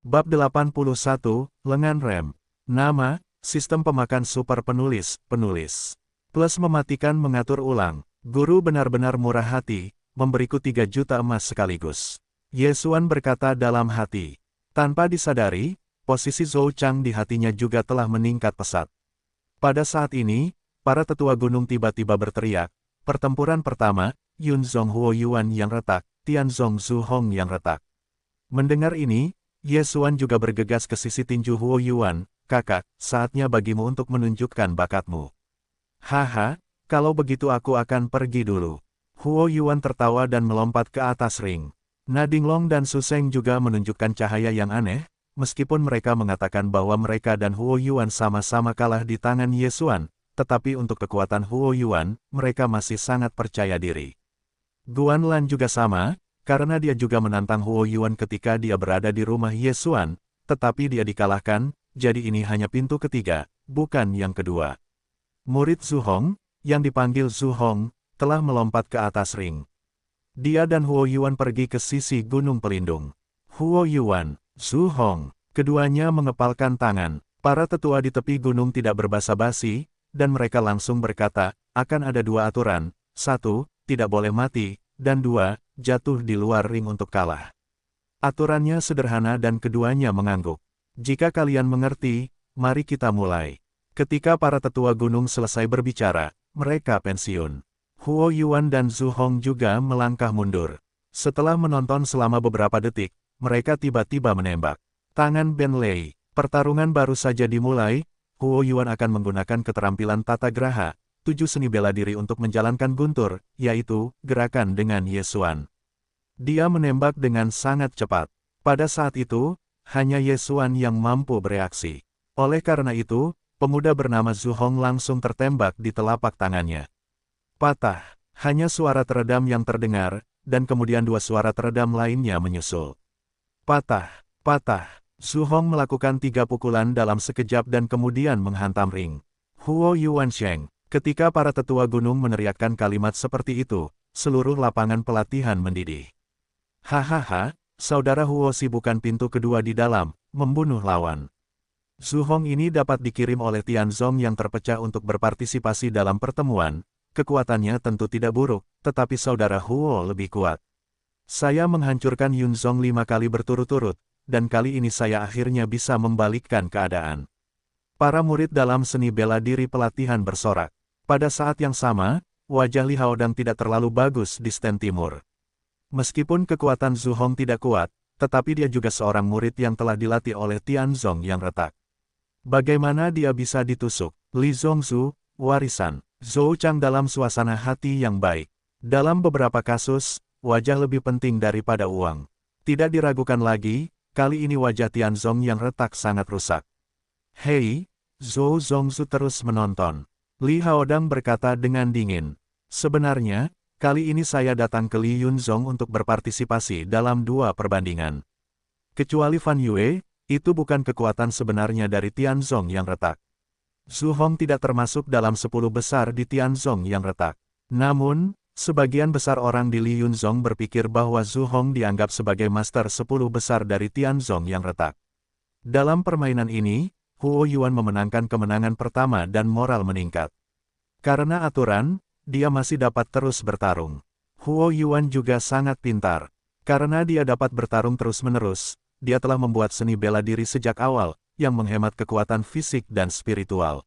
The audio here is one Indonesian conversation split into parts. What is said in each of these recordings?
Bab 81, Lengan Rem. Nama, Sistem Pemakan Super Penulis, Plus mematikan mengatur ulang. Guru benar-benar murah hati, memberiku 3 juta emas sekaligus. Ye Xuan berkata dalam hati. Tanpa disadari, posisi Zhou Chang di hatinya juga telah meningkat pesat. Pada saat ini, para tetua gunung tiba-tiba berteriak. Pertempuran pertama, Yun Zong Huo Yuan yang retak, Tian Zong Zhu Hong yang retak. Mendengar ini, Ye Xuan juga bergegas ke sisi tinju Huo Yuan. Kakak, saatnya bagimu untuk menunjukkan bakatmu. Haha, kalau begitu aku akan pergi dulu. Huo Yuan tertawa dan melompat ke atas ring. Nading Long dan Su Seng juga menunjukkan cahaya yang aneh, meskipun mereka mengatakan bahwa mereka dan Huo Yuan sama-sama kalah di tangan Ye Xuan, tetapi untuk kekuatan Huo Yuan, mereka masih sangat percaya diri. Guan Lan juga sama, karena dia juga menantang Huo Yuan ketika dia berada di rumah Ye Xuan, tetapi dia dikalahkan, jadi ini hanya pintu ketiga, bukan yang kedua. Murid Zhu Hong, yang dipanggil Zhu Hong, telah melompat ke atas ring. Dia dan Huo Yuan pergi ke sisi gunung pelindung. Huo Yuan, Zhu Hong, keduanya mengepalkan tangan. Para tetua di tepi gunung tidak berbasa-basi, dan mereka langsung berkata, akan ada 2 aturan, 1, tidak boleh mati, dan 2, jatuh di luar ring untuk kalah. Aturannya sederhana dan keduanya mengangguk. Jika kalian mengerti, mari kita mulai. Ketika para tetua gunung selesai berbicara, mereka pensiun. Huo Yuan dan Zhu Hong juga melangkah mundur. Setelah menonton selama beberapa detik, mereka tiba-tiba menembak. Tangan Ben Lei. Pertarungan baru saja dimulai, Huo Yuan akan menggunakan keterampilan tata graha, 7 seni bela diri untuk menjalankan guntur, yaitu, gerakan dengan Ye Xuan. Dia menembak dengan sangat cepat. Pada saat itu, hanya Ye Xuan yang mampu bereaksi. Oleh karena itu, pemuda bernama Zhu Hong langsung tertembak di telapak tangannya. Patah, hanya suara teredam yang terdengar, dan kemudian 2 suara teredam lainnya menyusul. Patah, patah, Zhu Hong melakukan 3 pukulan dalam sekejap dan kemudian menghantam ring. Huo Yuan Sheng, ketika para tetua gunung meneriakkan kalimat seperti itu, seluruh lapangan pelatihan mendidih. Hahaha. Saudara Huo sibukkan pintu kedua di dalam, membunuh lawan. Zhu Hong ini dapat dikirim oleh Tian Zong yang terpecah untuk berpartisipasi dalam pertemuan. Kekuatannya tentu tidak buruk, tetapi saudara Huo lebih kuat. Saya menghancurkan Yun Zong 5 kali berturut-turut, dan kali ini saya akhirnya bisa membalikkan keadaan. Para murid dalam seni bela diri pelatihan bersorak. Pada saat yang sama, wajah Li Haodang tidak terlalu bagus di stand timur. Meskipun kekuatan Zhu Hong tidak kuat, tetapi dia juga seorang murid yang telah dilatih oleh Tian Zong yang retak. Bagaimana dia bisa ditusuk? Li Zongzu, warisan. Zhou Chang dalam suasana hati yang baik. Dalam beberapa kasus, wajah lebih penting daripada uang. Tidak diragukan lagi, kali ini wajah Tian Zong yang retak sangat rusak. Hei, Zhou Zongzu terus menonton. Li Haodang berkata dengan dingin. Sebenarnya, kali ini saya datang ke Li Yunzong untuk berpartisipasi dalam 2 perbandingan. Kecuali Fan Yue, itu bukan kekuatan sebenarnya dari Tian Zong yang retak. Zhu Hong tidak termasuk dalam 10 besar di Tian Zong yang retak. Namun, sebagian besar orang di Li Yunzong berpikir bahwa Zhu Hong dianggap sebagai master 10 besar dari Tian Zong yang retak. Dalam permainan ini, Huo Yuan memenangkan kemenangan pertama dan moral meningkat. Karena aturan, dia masih dapat terus bertarung. Huo Yuan juga sangat pintar. Karena dia dapat bertarung terus-menerus, dia telah membuat seni bela diri sejak awal, yang menghemat kekuatan fisik dan spiritual.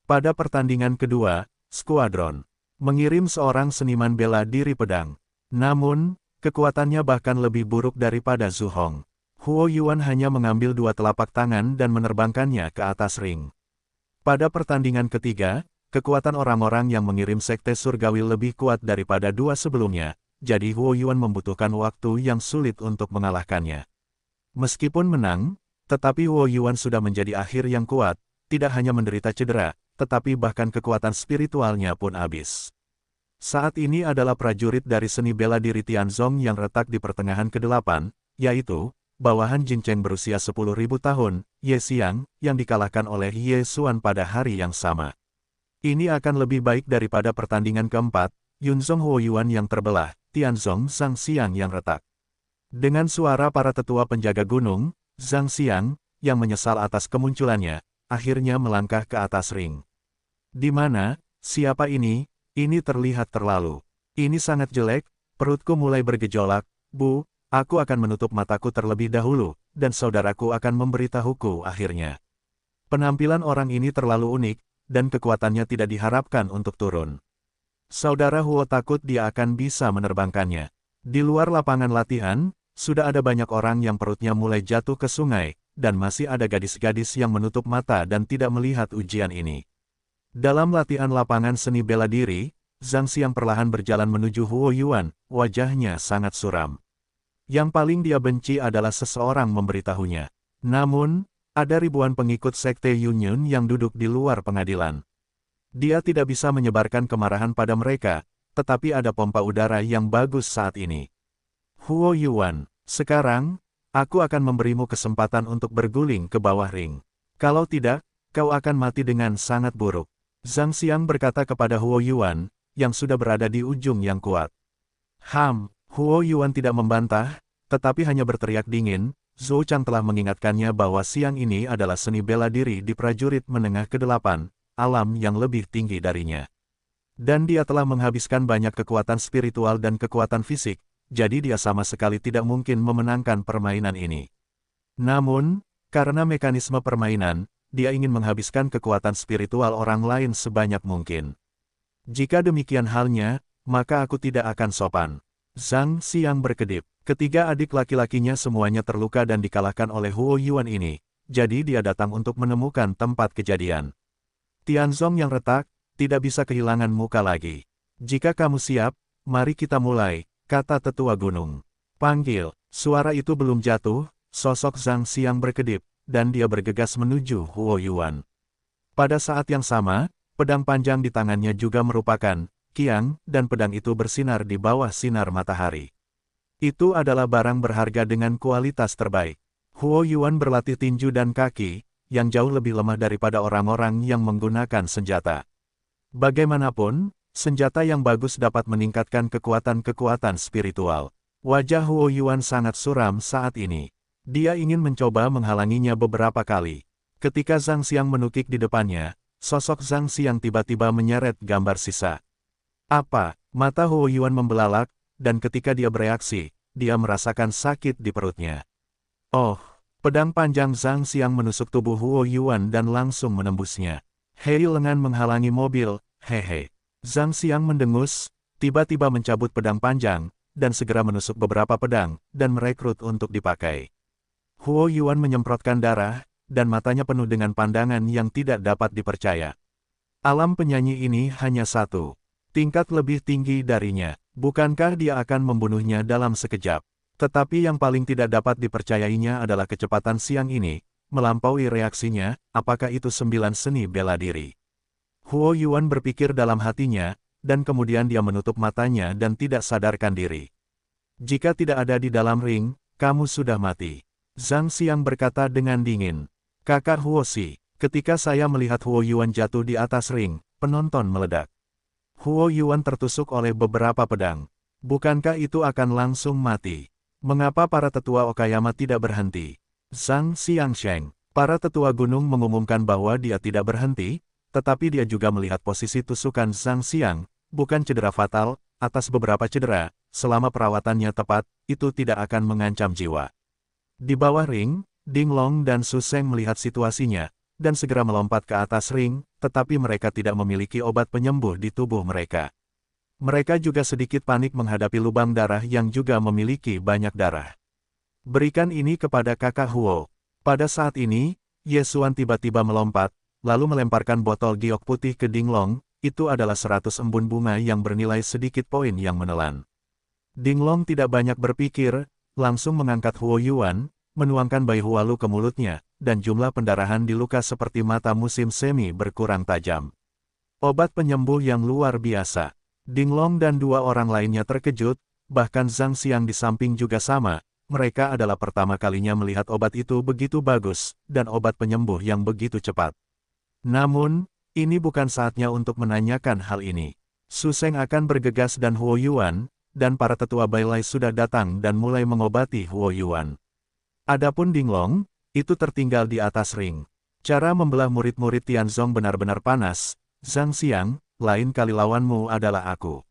Pada pertandingan kedua, skuadron mengirim seorang seniman bela diri pedang. Namun, kekuatannya bahkan lebih buruk daripada Zhu Hong. Huo Yuan hanya mengambil 2 telapak tangan dan menerbangkannya ke atas ring. Pada pertandingan ketiga, kekuatan orang-orang yang mengirim sekte surgawi lebih kuat daripada 2 sebelumnya, jadi Huo Yuan membutuhkan waktu yang sulit untuk mengalahkannya. Meskipun menang, tetapi Huo Yuan sudah menjadi akhir yang kuat, tidak hanya menderita cedera, tetapi bahkan kekuatan spiritualnya pun habis. Saat ini adalah prajurit dari seni bela diri Tian Zong yang retak di pertengahan ke-8, yaitu, bawahan Jin Cheng berusia 10.000 tahun, Ye Xiang, yang dikalahkan oleh Ye Xuan pada hari yang sama. Ini akan lebih baik daripada pertandingan keempat, Yunzong Huo Yuan yang terbelah, Tian Zong Zhang Xiang yang retak. Dengan suara para tetua penjaga gunung, Zhang Xiang, yang menyesal atas kemunculannya, akhirnya melangkah ke atas ring. Di mana? Siapa ini? Ini terlihat terlalu. Ini sangat jelek, perutku mulai bergejolak. Bu, aku akan menutup mataku terlebih dahulu, dan saudaraku akan memberitahuku akhirnya. Penampilan orang ini terlalu unik, dan kekuatannya tidak diharapkan untuk turun. Saudara Huo takut dia akan bisa menerbangkannya. Di luar lapangan latihan, sudah ada banyak orang yang perutnya mulai jatuh ke sungai, dan masih ada gadis-gadis yang menutup mata dan tidak melihat ujian ini. Dalam latihan lapangan seni bela diri, Zhang Xiang perlahan berjalan menuju Huo Yuan, wajahnya sangat suram. Yang paling dia benci adalah seseorang memberitahunya. Namun, ada ribuan pengikut Sekte Yunyun yang duduk di luar pengadilan. Dia tidak bisa menyebarkan kemarahan pada mereka, tetapi ada pompa udara yang bagus saat ini. Huo Yuan, sekarang, aku akan memberimu kesempatan untuk berguling ke bawah ring. Kalau tidak, kau akan mati dengan sangat buruk. Zhang Xiang berkata kepada Huo Yuan, yang sudah berada di ujung yang kuat. Huo Yuan tidak membantah, tetapi hanya berteriak dingin. Zhou Chang telah mengingatkannya bahwa siang ini adalah seni bela diri di prajurit menengah ke-8, alam yang lebih tinggi darinya. Dan dia telah menghabiskan banyak kekuatan spiritual dan kekuatan fisik, jadi dia sama sekali tidak mungkin memenangkan permainan ini. Namun, karena mekanisme permainan, dia ingin menghabiskan kekuatan spiritual orang lain sebanyak mungkin. Jika demikian halnya, maka aku tidak akan sopan. Zhang Xiang berkedip. Ketiga adik laki-lakinya semuanya terluka dan dikalahkan oleh Huo Yuan ini, jadi dia datang untuk menemukan tempat kejadian. Tianzong yang retak, tidak bisa kehilangan muka lagi. Jika kamu siap, mari kita mulai, kata tetua gunung. Panggil, suara itu belum jatuh, sosok Zhang Xiang berkedip, dan dia bergegas menuju Huo Yuan. Pada saat yang sama, pedang panjang di tangannya juga merupakan kiang, dan pedang itu bersinar di bawah sinar matahari. Itu adalah barang berharga dengan kualitas terbaik. Huo Yuan berlatih tinju dan kaki, yang jauh lebih lemah daripada orang-orang yang menggunakan senjata. Bagaimanapun, senjata yang bagus dapat meningkatkan kekuatan-kekuatan spiritual. Wajah Huo Yuan sangat suram saat ini. Dia ingin mencoba menghalanginya beberapa kali. Ketika Zhang Xiang menukik di depannya, sosok Zhang Xiang tiba-tiba menyeret gambar sisa. Apa? Mata Huo Yuan membelalak, dan ketika dia bereaksi, dia merasakan sakit di perutnya. Oh, pedang panjang Zhang Xiang menusuk tubuh Huo Yuan dan langsung menembusnya. Hei, lengan menghalangi mobil, hehe. Zhang Xiang mendengus, tiba-tiba mencabut pedang panjang, dan segera menusuk beberapa pedang, dan merekrut untuk dipakai. Huo Yuan menyemprotkan darah, dan matanya penuh dengan pandangan yang tidak dapat dipercaya. Alam penyanyi ini hanya satu tingkat lebih tinggi darinya. Bukankah dia akan membunuhnya dalam sekejap? Tetapi yang paling tidak dapat dipercayainya adalah kecepatan siang ini, melampaui reaksinya, apakah itu 9 seni bela diri? Huo Yuan berpikir dalam hatinya, dan kemudian dia menutup matanya dan tidak sadarkan diri. Jika tidak ada di dalam ring, kamu sudah mati. Zhang Xiang berkata dengan dingin. Kakak Huo Si, ketika saya melihat Huo Yuan jatuh di atas ring, penonton meledak. Huo Yuan tertusuk oleh beberapa pedang. Bukankah itu akan langsung mati? Mengapa para tetua Okayama tidak berhenti? Zhang Xiangsheng, para tetua gunung mengumumkan bahwa dia tidak berhenti, tetapi dia juga melihat posisi tusukan Zhang Xiang, bukan cedera fatal, atas beberapa cedera, selama perawatannya tepat, itu tidak akan mengancam jiwa. Di bawah ring, Ding Long dan Su Seng melihat situasinya, dan segera melompat ke atas ring, tetapi mereka tidak memiliki obat penyembuh di tubuh mereka. Mereka juga sedikit panik menghadapi lubang darah yang juga memiliki banyak darah. Berikan ini kepada kakak Huo. Pada saat ini, Ye Xuan tiba-tiba melompat, lalu melemparkan botol giok putih ke Ding Long, itu adalah 100 embun bunga yang bernilai sedikit poin yang menelan. Ding Long tidak banyak berpikir, langsung mengangkat Huo Yuan, menuangkan bai hualu ke mulutnya, dan jumlah pendarahan di luka seperti mata musim semi berkurang tajam. Obat penyembuh yang luar biasa. Ding Long dan dua orang lainnya terkejut, bahkan Zhang Xiang di samping juga sama, mereka adalah pertama kalinya melihat obat itu begitu bagus, dan obat penyembuh yang begitu cepat. Namun, ini bukan saatnya untuk menanyakan hal ini. Su Seng akan bergegas dan Huo Yuan, dan para tetua Bailai sudah datang dan mulai mengobati Huo Yuan. Adapun Ding Long, itu tertinggal di atas ring. Cara membelah murid-murid Tianzong benar-benar panas. Zhang Xiang, lain kali lawanmu adalah aku.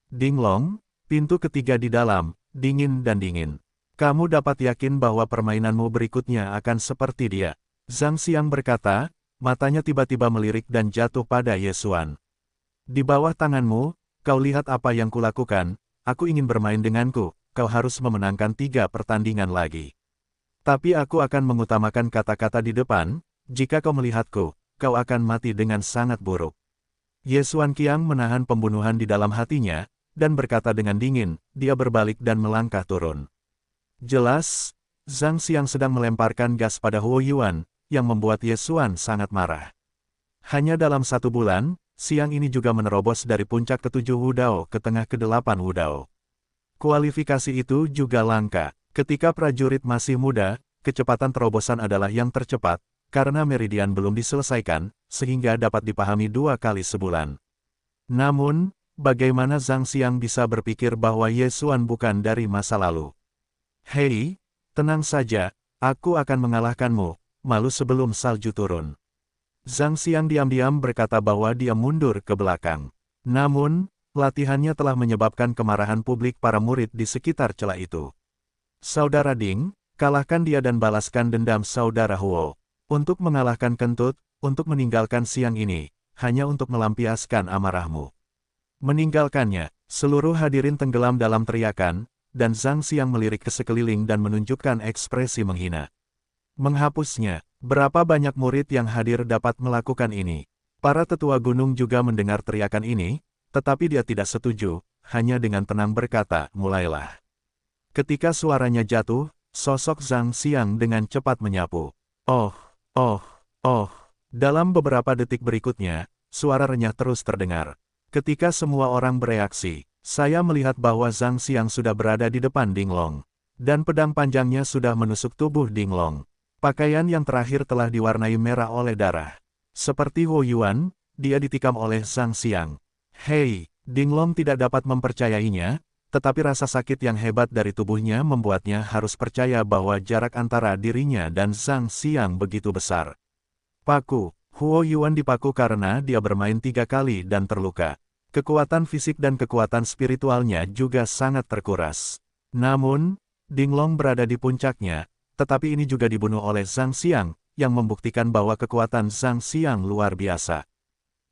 Dinglong, pintu ketiga di dalam, dingin dan dingin. Kamu dapat yakin bahwa permainanmu berikutnya akan seperti dia. Zhang Xiang berkata, matanya tiba-tiba melirik dan jatuh pada Ye Xuan. Di bawah tanganmu, kau lihat apa yang kulakukan, aku ingin bermain denganku, kau harus memenangkan 3 pertandingan lagi. Tapi aku akan mengutamakan kata-kata di depan, jika kau melihatku, kau akan mati dengan sangat buruk. Ye Xuan Qiang menahan pembunuhan di dalam hatinya, dan berkata dengan dingin, dia berbalik dan melangkah turun. Jelas, Zhang Xiang sedang melemparkan gas pada Huo Yuan, yang membuat Ye Xuan sangat marah. Hanya dalam 1 bulan, Xiang ini juga menerobos dari puncak ke-7 Wudao ke tengah ke-8 Wudao. Kualifikasi itu juga langka. Ketika prajurit masih muda, kecepatan terobosan adalah yang tercepat, karena meridian belum diselesaikan, sehingga dapat dipahami 2 kali sebulan. Namun, bagaimana Zhang Xiang bisa berpikir bahwa Ye Xuan bukan dari masa lalu? Hei, tenang saja, aku akan mengalahkanmu, malu sebelum salju turun. Zhang Xiang diam-diam berkata bahwa dia mundur ke belakang. Namun, latihannya telah menyebabkan kemarahan publik para murid di sekitar celah itu. Saudara Ding, kalahkan dia dan balaskan dendam saudara Huo. Untuk mengalahkan kentut, untuk meninggalkan siang ini, hanya untuk melampiaskan amarahmu. Meninggalkannya, seluruh hadirin tenggelam dalam teriakan, dan Zhang Xiang melirik ke sekeliling dan menunjukkan ekspresi menghina. Menghapusnya, berapa banyak murid yang hadir dapat melakukan ini. Para tetua gunung juga mendengar teriakan ini, tetapi dia tidak setuju, hanya dengan tenang berkata, mulailah. Ketika suaranya jatuh, sosok Zhang Xiang dengan cepat menyapu. Oh. Dalam beberapa detik berikutnya, suara renyah terus terdengar. Ketika semua orang bereaksi, saya melihat bahwa Zhang Xiang sudah berada di depan Dinglong. Dan pedang panjangnya sudah menusuk tubuh Dinglong. Pakaian yang terakhir telah diwarnai merah oleh darah. Seperti Huo Yuan, dia ditikam oleh Zhang Xiang. Hei, Dinglong tidak dapat mempercayainya, tetapi rasa sakit yang hebat dari tubuhnya membuatnya harus percaya bahwa jarak antara dirinya dan Zhang Xiang begitu besar. Paku, Huo Yuan dipaku karena dia bermain 3 kali dan terluka. Kekuatan fisik dan kekuatan spiritualnya juga sangat terkuras. Namun, Dinglong berada di puncaknya, tetapi ini juga dibunuh oleh Zhang Xiang, yang membuktikan bahwa kekuatan Zhang Xiang luar biasa.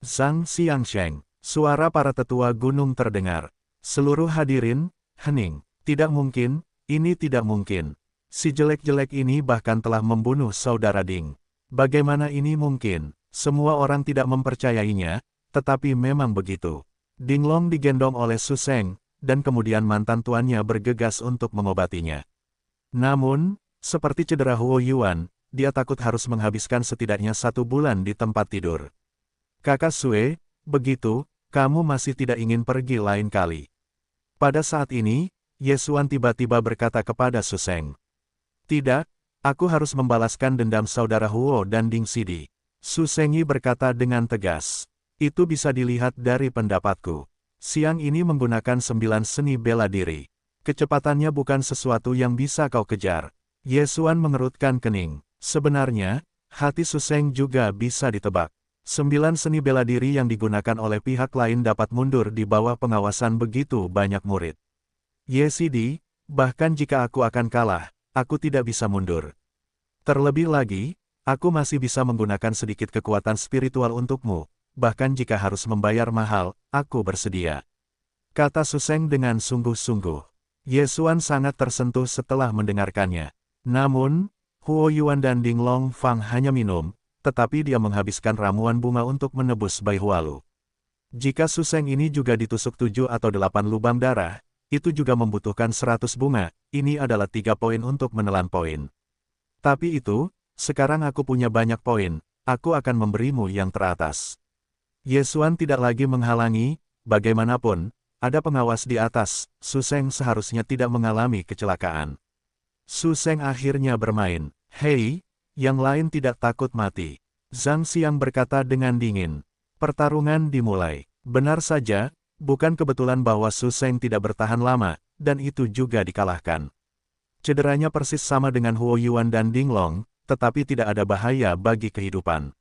Zhang Xiang Sheng, suara para tetua gunung terdengar. Seluruh hadirin, hening. Tidak mungkin, ini tidak mungkin. Si jelek-jelek ini bahkan telah membunuh saudara Ding. Bagaimana ini mungkin? Semua orang tidak mempercayainya, tetapi memang begitu. Dinglong digendong oleh Su Seng, dan kemudian mantan tuannya bergegas untuk mengobatinya. Namun, seperti cedera Huo Yuan, dia takut harus menghabiskan setidaknya 1 bulan di tempat tidur. Kakak Sue, begitu, kamu masih tidak ingin pergi lain kali. Pada saat ini, Ye Xuan tiba-tiba berkata kepada Su Seng. Tidak, aku harus membalaskan dendam saudara Huo dan Ding Sidi. Su Sengyi berkata dengan tegas. Itu bisa dilihat dari pendapatku. Siang ini menggunakan 9 seni bela diri. Kecepatannya bukan sesuatu yang bisa kau kejar. Ye Xuan mengerutkan kening. Sebenarnya, hati Su Seng juga bisa ditebak. 9 seni bela diri yang digunakan oleh pihak lain dapat mundur di bawah pengawasan begitu banyak murid. Ye Sidi, bahkan jika aku akan kalah, aku tidak bisa mundur. Terlebih lagi, aku masih bisa menggunakan sedikit kekuatan spiritual untukmu, bahkan jika harus membayar mahal, aku bersedia. Kata Su Seng dengan sungguh-sungguh. Ye Xuan sangat tersentuh setelah mendengarkannya. Namun, Huo Yuan dan Dinglong Fang hanya minum, tetapi dia menghabiskan ramuan bunga untuk menebus Bai Hualu. Jika Su Seng ini juga ditusuk 7 atau 8 lubang darah, itu juga membutuhkan 100 bunga, ini adalah 3 poin untuk menelan poin. Tapi itu, sekarang aku punya banyak poin, aku akan memberimu yang teratas. Ye Xuan tidak lagi menghalangi, bagaimanapun, ada pengawas di atas, Su Seng seharusnya tidak mengalami kecelakaan. Su Seng akhirnya bermain, hei, yang lain tidak takut mati. Zhang Xiang berkata dengan dingin. Pertarungan dimulai. Benar saja, bukan kebetulan bahwa Su Seng tidak bertahan lama, dan itu juga dikalahkan. Cederanya persis sama dengan Huo Yuan dan Dinglong, tetapi tidak ada bahaya bagi kehidupan.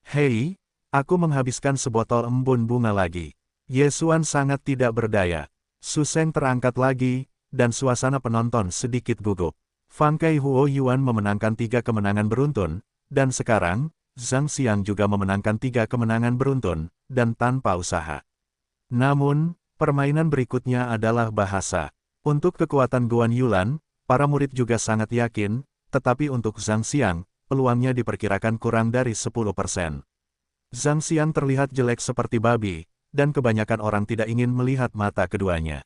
Hei, aku menghabiskan sebotol embun bunga lagi. Ye Xuan sangat tidak berdaya. Su Sheng terangkat lagi, dan suasana penonton sedikit gugup. Fang Kai Huo Yuan memenangkan 3 kemenangan beruntun, dan sekarang, Zhang Xiang juga memenangkan 3 kemenangan beruntun, dan tanpa usaha. Namun, permainan berikutnya adalah bahasa. Untuk kekuatan Guan Yulan, para murid juga sangat yakin, tetapi untuk Zhang Xiang, peluangnya diperkirakan kurang dari 10%. Zhang Xiang terlihat jelek seperti babi, dan kebanyakan orang tidak ingin melihat mata keduanya.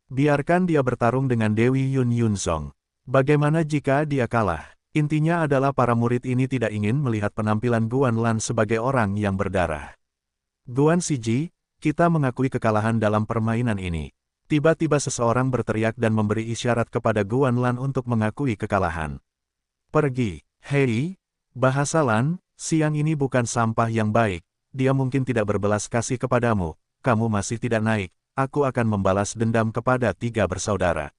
Biarkan dia bertarung dengan Dewi Yun Yunzong. Bagaimana jika dia kalah? Intinya adalah para murid ini tidak ingin melihat penampilan Guan Lan sebagai orang yang berdarah. Guan Siji, kita mengakui kekalahan dalam permainan ini. Tiba-tiba seseorang berteriak dan memberi isyarat kepada Guan Lan untuk mengakui kekalahan. Pergi, hei, bahasa Lan, siang ini bukan sampah yang baik, dia mungkin tidak berbelas kasih kepadamu, kamu masih tidak naik, aku akan membalas dendam kepada 3 bersaudara.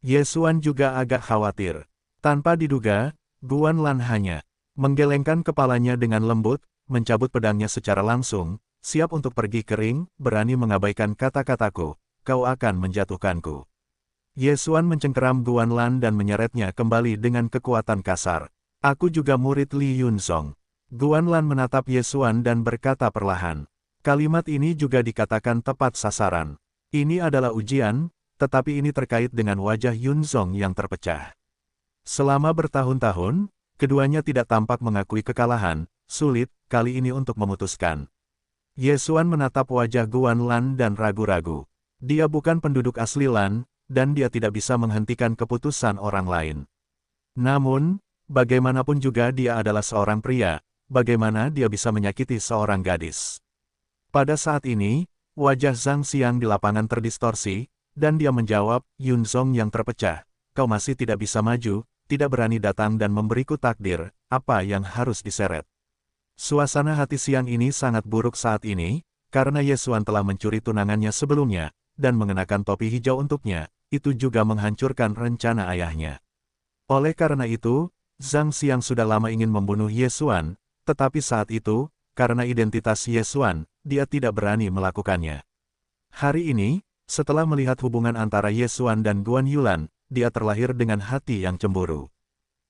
Ye Xuan juga agak khawatir. Tanpa diduga, Guan Lan hanya menggelengkan kepalanya dengan lembut, mencabut pedangnya secara langsung, siap untuk pergi ke ring, berani mengabaikan kata-kataku, kau akan menjatuhkanku. Ye Xuan mencengkeram Guan Lan dan menyeretnya kembali dengan kekuatan kasar. Aku juga murid Li Yunzong. Guan Lan menatap Ye Xuan dan berkata perlahan. Kalimat ini juga dikatakan tepat sasaran. Ini adalah ujian, tetapi ini terkait dengan wajah Yunzong yang terpecah. Selama bertahun-tahun, keduanya tidak tampak mengakui kekalahan, sulit kali ini untuk memutuskan. Ye Xuan menatap wajah Guan Lan dan ragu-ragu. Dia bukan penduduk asli Lan, dan dia tidak bisa menghentikan keputusan orang lain. Namun, bagaimanapun juga dia adalah seorang pria, bagaimana dia bisa menyakiti seorang gadis. Pada saat ini, wajah Zhang Xiang di lapangan terdistorsi, dan dia menjawab, Yunzong yang terpecah, kau masih tidak bisa maju, tidak berani datang dan memberiku takdir, apa yang harus diseret. Suasana hati Xiang ini sangat buruk saat ini, karena Ye Xuan telah mencuri tunangannya sebelumnya, dan mengenakan topi hijau untuknya, itu juga menghancurkan rencana ayahnya. Oleh karena itu, Zhang Xiang sudah lama ingin membunuh Ye Xuan, tetapi saat itu, karena identitas Ye Xuan, dia tidak berani melakukannya. Hari ini, setelah melihat hubungan antara Ye Xuan dan Guan Yulan, dia terlahir dengan hati yang cemburu.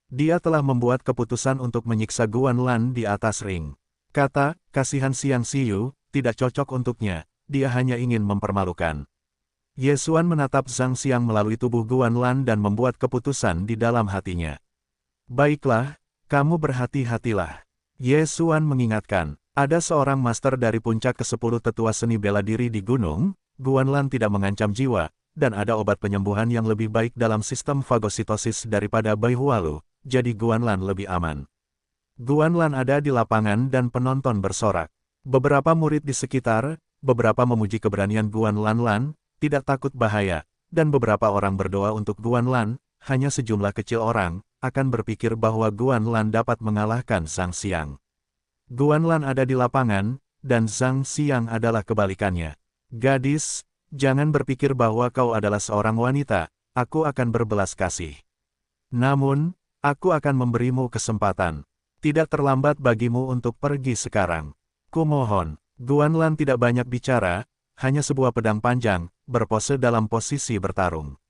Dia telah membuat keputusan untuk menyiksa Guan Lan di atas ring. Kata, kasihan Xiang Xiyu, tidak cocok untuknya, dia hanya ingin mempermalukan. Ye Xuan menatap Zhang Xiang melalui tubuh Guan Lan dan membuat keputusan di dalam hatinya. Baiklah, kamu berhati-hatilah. Ye Xuan mengingatkan, ada seorang master dari puncak ke-10 tetua seni bela diri di gunung, Guan Lan tidak mengancam jiwa, dan ada obat penyembuhan yang lebih baik dalam sistem fagositosis daripada Bai Hualu, jadi Guan Lan lebih aman. Guan Lan ada di lapangan dan penonton bersorak. Beberapa murid di sekitar, beberapa memuji keberanian Guan Lan, tidak takut bahaya, dan beberapa orang berdoa untuk Guan Lan, hanya sejumlah kecil orang, akan berpikir bahwa Guan Lan dapat mengalahkan Zhang Xiang. Guan Lan ada di lapangan, dan Zhang Xiang adalah kebalikannya. Gadis, jangan berpikir bahwa kau adalah seorang wanita, aku akan berbelas kasih. Namun, aku akan memberimu kesempatan. Tidak terlambat bagimu untuk pergi sekarang. Kumohon. Guan Lan tidak banyak bicara, hanya sebuah pedang panjang, berpose dalam posisi bertarung.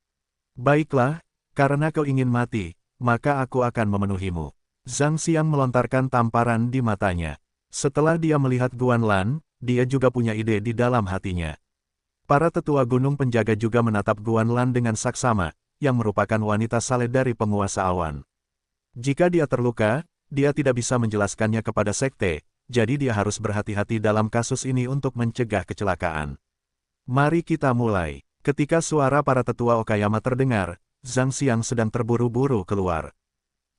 Baiklah, karena kau ingin mati, maka aku akan memenuhimu. Zhang Xiang melontarkan tamparan di matanya. Setelah dia melihat Guan Lan, dia juga punya ide di dalam hatinya. Para tetua gunung penjaga juga menatap Guan Lan dengan saksama, yang merupakan wanita saleh dari penguasa awan. Jika dia terluka, dia tidak bisa menjelaskannya kepada sekte, jadi dia harus berhati-hati dalam kasus ini untuk mencegah kecelakaan. Mari kita mulai. Ketika suara para tetua Okayama terdengar, Zhang Xiang sedang terburu-buru keluar.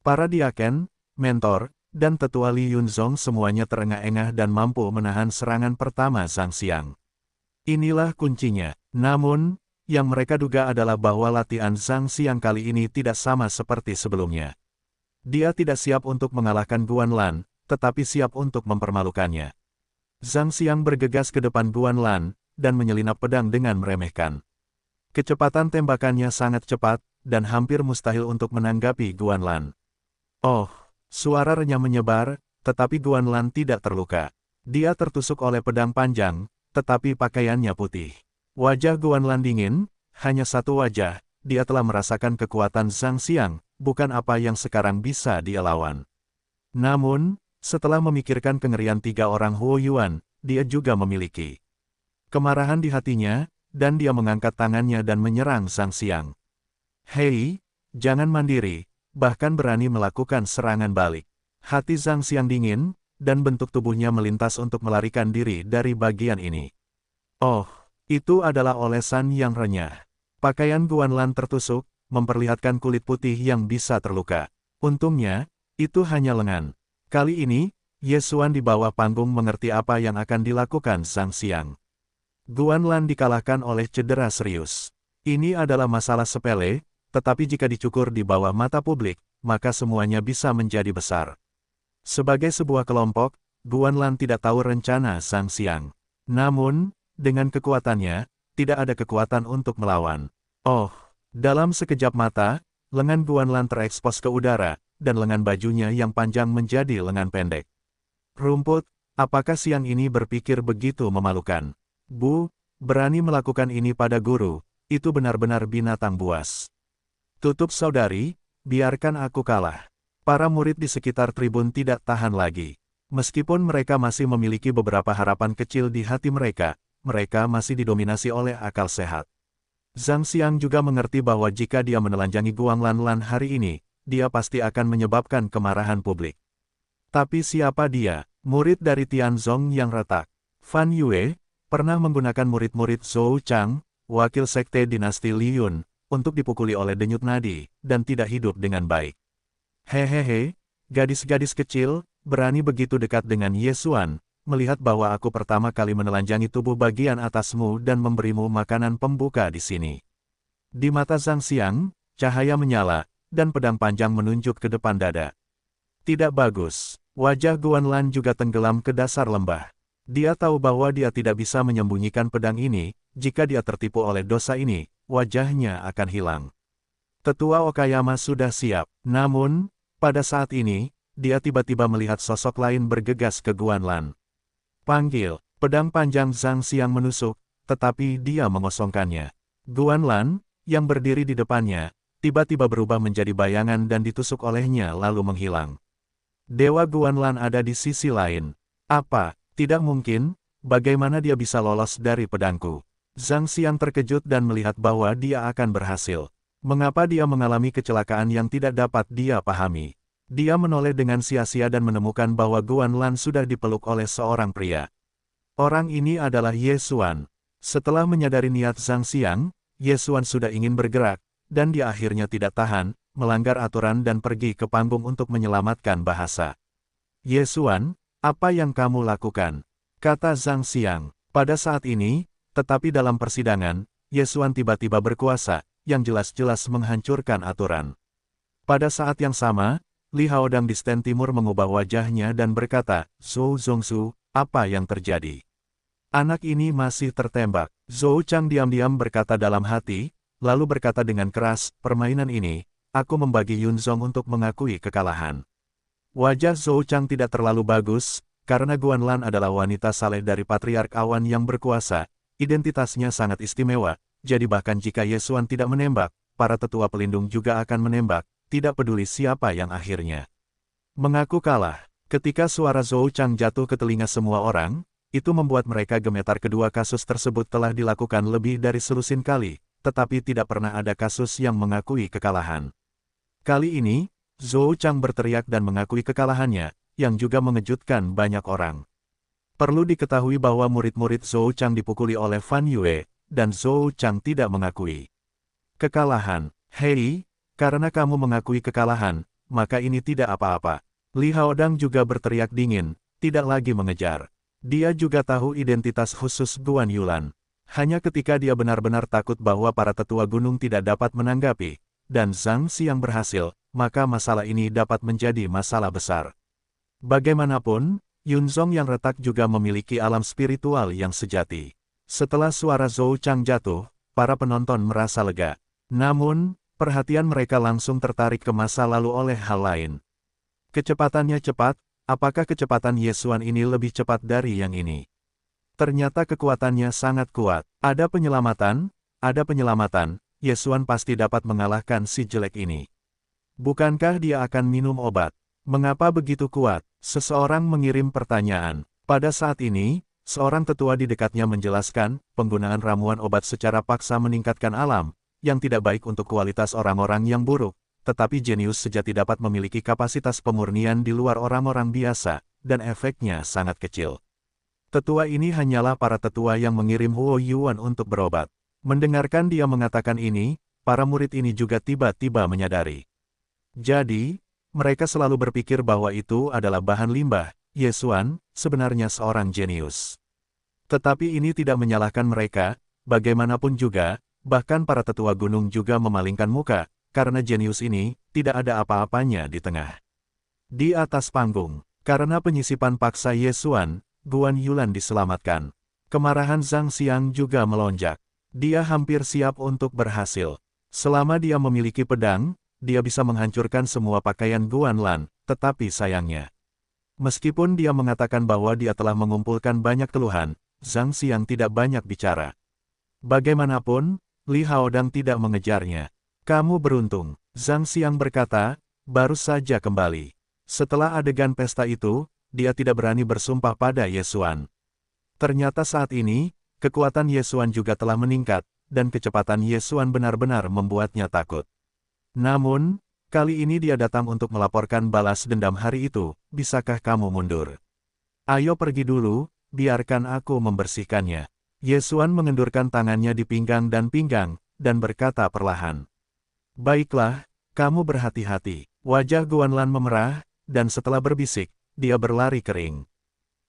Para diaken, mentor, dan tetua Li Yunzong semuanya terengah-engah dan mampu menahan serangan pertama Zhang Xiang. Inilah kuncinya. Namun, yang mereka duga adalah bahwa latihan Zhang Xiang kali ini tidak sama seperti sebelumnya. Dia tidak siap untuk mengalahkan Guan Lan, tetapi siap untuk mempermalukannya. Zhang Xiang bergegas ke depan Guan Lan, dan menyelinap pedang dengan meremehkan. Kecepatan tembakannya sangat cepat, dan hampir mustahil untuk menanggapi Guan Lan. Oh, Suara renyah menyebar, tetapi Guanlan tidak terluka. Dia tertusuk oleh pedang panjang, tetapi pakaiannya putih. Wajah Guanlan dingin, hanya satu wajah, dia telah merasakan kekuatan Zhang Xiang, bukan apa yang sekarang bisa dia lawan. Namun, setelah memikirkan kengerian 3 orang Huo Yuan, dia juga memiliki kemarahan di hatinya, dan dia mengangkat tangannya dan menyerang Zhang Xiang. Hei, jangan mandiri, bahkan berani melakukan serangan balik. Hati Zhang Xiang dingin, dan bentuk tubuhnya melintas untuk melarikan diri dari bagian ini. Oh, itu adalah olesan yang renyah. Pakaian Guanlan tertusuk, memperlihatkan kulit putih yang bisa terluka. Untungnya, itu hanya lengan. Kali ini, Ye Xuan di bawah panggung mengerti apa yang akan dilakukan Zhang Xiang. Guanlan dikalahkan oleh cedera serius. Ini adalah masalah sepele, tetapi jika dicukur di bawah mata publik, maka semuanya bisa menjadi besar. Sebagai sebuah kelompok, Guanlan tidak tahu rencana Zhang Xiang. Namun, dengan kekuatannya, tidak ada kekuatan untuk melawan. Oh, dalam sekejap mata, lengan Guanlan terekspos ke udara, dan lengan bajunya yang panjang menjadi lengan pendek. Rumput, apakah siang ini berpikir begitu memalukan? Bu, berani melakukan ini pada guru, itu benar-benar binatang buas. Tutup saudari, biarkan aku kalah. Para murid di sekitar tribun tidak tahan lagi. Meskipun mereka masih memiliki beberapa harapan kecil di hati mereka masih didominasi oleh akal sehat. Zhang Xiang juga mengerti bahwa jika dia menelanjangi Guanglan hari ini, dia pasti akan menyebabkan kemarahan publik. Tapi siapa dia? Murid dari Tianzong yang retak. Fan Yue, pernah menggunakan murid-murid Zhou Chang, wakil sekte dinasti Liyun, untuk dipukuli oleh denyut nadi, dan tidak hidup dengan baik. Hehehe, gadis-gadis kecil, berani begitu dekat dengan Ye Xuan, melihat bahwa aku pertama kali menelanjangi tubuh bagian atasmu dan memberimu makanan pembuka di sini. Di mata Zhang Xiang, cahaya menyala, dan pedang panjang menunjuk ke depan dada. Tidak bagus, wajah Guanlan juga tenggelam ke dasar lembah. Dia tahu bahwa dia tidak bisa menyembunyikan pedang ini, jika dia tertipu oleh dosa ini, wajahnya akan hilang. Tetua Okayama sudah siap, namun, pada saat ini, dia tiba-tiba melihat sosok lain bergegas ke Guanlan. Panggil, pedang panjang Zhang Xiang menusuk, tetapi dia mengosongkannya. Guanlan, yang berdiri di depannya, tiba-tiba berubah menjadi bayangan dan ditusuk olehnya lalu menghilang. Dewa Guanlan ada di sisi lain. Apa? Tidak mungkin, bagaimana dia bisa lolos dari pedangku? Zhang Xiang terkejut dan melihat bahwa dia akan berhasil. Mengapa dia mengalami kecelakaan yang tidak dapat dia pahami? Dia menoleh dengan sia-sia dan menemukan bahwa Guanlan sudah dipeluk oleh seorang pria. Orang ini adalah Ye Xuan. Setelah menyadari niat Zhang Xiang, Ye Xuan sudah ingin bergerak, dan dia akhirnya tidak tahan, melanggar aturan dan pergi ke panggung untuk menyelamatkan bahasa. Ye Xuan, apa yang kamu lakukan? Kata Zhang Xiang. Pada saat ini, tetapi dalam persidangan, Ye Xuan tiba-tiba berkuasa, yang jelas-jelas menghancurkan aturan. Pada saat yang sama, Li Haodang di stand timur mengubah wajahnya dan berkata, Zhou Zongsu, apa yang terjadi? Anak ini masih tertembak. Zhou Chang diam-diam berkata dalam hati, lalu berkata dengan keras, permainan ini, aku membagi Yunzong untuk mengakui kekalahan. Wajah Zhou Chang tidak terlalu bagus, karena Guanlan adalah wanita saleh dari Patriark Awan yang berkuasa, identitasnya sangat istimewa. Jadi bahkan jika Ye Xuan tidak menembak, para tetua pelindung juga akan menembak, tidak peduli siapa yang akhirnya mengaku kalah. Ketika suara Zhou Chang jatuh ke telinga semua orang, itu membuat mereka gemetar. Kedua kasus tersebut telah dilakukan lebih dari selusin kali, tetapi tidak pernah ada kasus yang mengakui kekalahan. Kali ini, Zhou Chang berteriak dan mengakui kekalahannya, yang juga mengejutkan banyak orang. Perlu diketahui bahwa murid-murid Zhou Chang dipukuli oleh Fan Yue, dan Zhou Chang tidak mengakui kekalahan. Hei, karena kamu mengakui kekalahan, maka ini tidak apa-apa. Li Haodang juga berteriak dingin, tidak lagi mengejar. Dia juga tahu identitas khusus Guan Yulan. Hanya ketika dia benar-benar takut bahwa para tetua gunung tidak dapat menanggapi, dan Zhang Xiang berhasil, maka masalah ini dapat menjadi masalah besar. Bagaimanapun, Yunzong yang retak juga memiliki alam spiritual yang sejati. Setelah suara Zhou Chang jatuh, para penonton merasa lega. Namun, perhatian mereka langsung tertarik ke masa lalu oleh hal lain. Kecepatannya cepat, apakah kecepatan Ye Xuan ini lebih cepat dari yang ini? Ternyata kekuatannya sangat kuat. Ada penyelamatan, Ye Xuan pasti dapat mengalahkan si jelek ini. Bukankah dia akan minum obat? Mengapa begitu kuat? Seseorang mengirim pertanyaan. Pada saat ini, seorang tetua di dekatnya menjelaskan, penggunaan ramuan obat secara paksa meningkatkan alam, yang tidak baik untuk kualitas orang-orang yang buruk, tetapi jenius sejati dapat memiliki kapasitas pemurnian di luar orang-orang biasa, dan efeknya sangat kecil. Tetua ini hanyalah para tetua yang mengirim Huo Yuan untuk berobat. Mendengarkan dia mengatakan ini, para murid ini juga tiba-tiba menyadari. Jadi, mereka selalu berpikir bahwa itu adalah bahan limbah. Ye Xuan sebenarnya seorang jenius. Tetapi ini tidak menyalahkan mereka, bagaimanapun juga, bahkan para tetua gunung juga memalingkan muka, karena jenius ini tidak ada apa-apanya di tengah. Di atas panggung, karena penyisipan paksa Ye Xuan, Guan Yulan diselamatkan. Kemarahan Zhang Xiang juga melonjak. Dia hampir siap untuk berhasil. Selama dia memiliki pedang, dia bisa menghancurkan semua pakaian Guan Lan, tetapi sayangnya. Meskipun dia mengatakan bahwa dia telah mengumpulkan banyak keluhan, Zhang Xiang tidak banyak bicara. Bagaimanapun, Li Haodang tidak mengejarnya. Kamu beruntung, Zhang Xiang berkata, baru saja kembali. Setelah adegan pesta itu, dia tidak berani bersumpah pada Ye Xuan. Ternyata saat ini, kekuatan Ye Xuan juga telah meningkat, dan kecepatan Ye Xuan benar-benar membuatnya takut. Namun, kali ini dia datang untuk melaporkan balas dendam hari itu, bisakah kamu mundur? Ayo pergi dulu, biarkan aku membersihkannya. Ye Xuan mengendurkan tangannya di pinggang, dan berkata perlahan. Baiklah, kamu berhati-hati. Wajah Guan Lan memerah, dan setelah berbisik, dia berlari kering.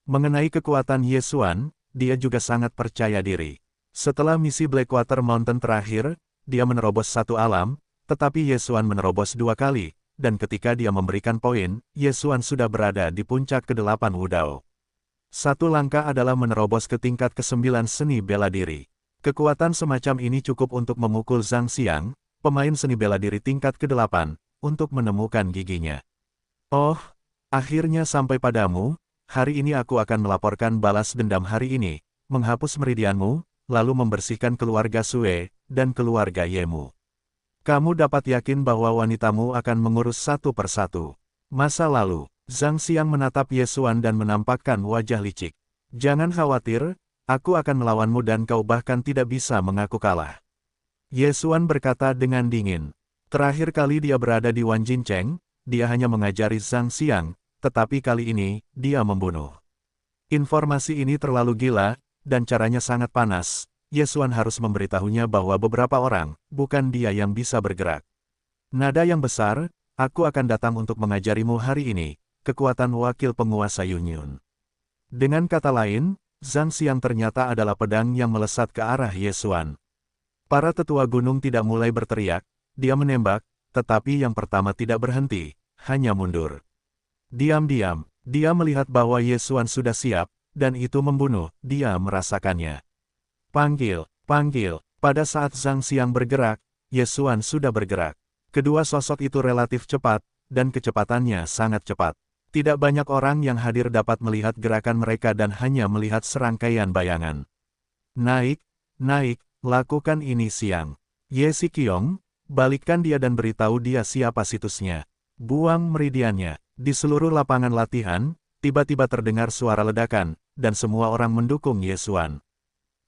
Mengenai kekuatan Ye Xuan, dia juga sangat percaya diri. Setelah misi Blackwater Mountain terakhir, dia menerobos satu alam, tetapi Ye Xuan menerobos 2 kali, dan ketika dia memberikan poin, Ye Xuan sudah berada di puncak ke-8 Wudao. Satu langkah adalah menerobos ke tingkat ke-9 seni bela diri. Kekuatan semacam ini cukup untuk memukul Zhang Xiang, pemain seni bela diri tingkat ke-8, untuk menemukan giginya. Oh, akhirnya sampai padamu, hari ini aku akan melaporkan balas dendam hari ini, menghapus meridianmu, lalu membersihkan keluarga Sue, dan keluarga Yemu. Kamu dapat yakin bahwa wanitamu akan mengurus satu persatu. Masa lalu, Zhang Xiang menatap Ye Xuan dan menampakkan wajah licik. Jangan khawatir, aku akan melawanmu dan kau bahkan tidak bisa mengaku kalah. Ye Xuan berkata dengan dingin. Terakhir kali dia berada di Wanjincheng, dia hanya mengajari Zhang Xiang, tetapi kali ini, dia membunuh. Informasi ini terlalu gila, dan caranya sangat panas. Ye Xuan harus memberitahunya bahwa beberapa orang, bukan dia yang bisa bergerak. Nada yang besar, aku akan datang untuk mengajarimu hari ini, kekuatan wakil penguasa Yunyun. Dengan kata lain, Zhang Xiang ternyata adalah pedang yang melesat ke arah Ye Xuan. Para tetua gunung tidak mulai berteriak, dia menembak, tetapi yang pertama tidak berhenti, hanya mundur. Diam-diam, dia melihat bahwa Ye Xuan sudah siap, dan itu membunuh, dia merasakannya. Panggil, panggil, pada saat Zhang Xiang bergerak, Ye Xuan sudah bergerak. Kedua sosok itu relatif cepat, dan kecepatannya sangat cepat. Tidak banyak orang yang hadir dapat melihat gerakan mereka dan hanya melihat serangkaian bayangan. Naik, naik, lakukan ini Xiang. Ye Xiqiong, balikkan dia dan beritahu dia siapa situsnya. Buang meridiannya. Di seluruh lapangan latihan, tiba-tiba terdengar suara ledakan, dan semua orang mendukung Ye Xuan.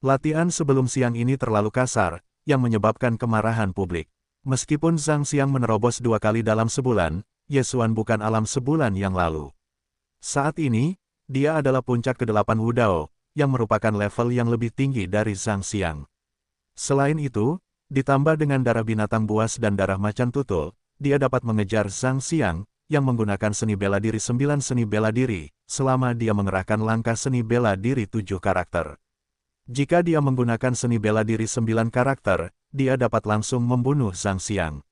Latihan sebelum siang ini terlalu kasar, yang menyebabkan kemarahan publik. Meskipun Zhang Xiang menerobos 2 kali dalam sebulan, Ye Xuan bukan alam sebulan yang lalu. Saat ini, dia adalah puncak ke-8 Wudao, yang merupakan level yang lebih tinggi dari Zhang Xiang. Selain itu, ditambah dengan darah binatang buas dan darah macan tutul, dia dapat mengejar Zhang Xiang, yang menggunakan seni bela diri 9 seni bela diri, selama dia mengerahkan langkah seni bela diri 7 karakter. Jika dia menggunakan seni bela diri 9 karakter, dia dapat langsung membunuh Zhang Xiang.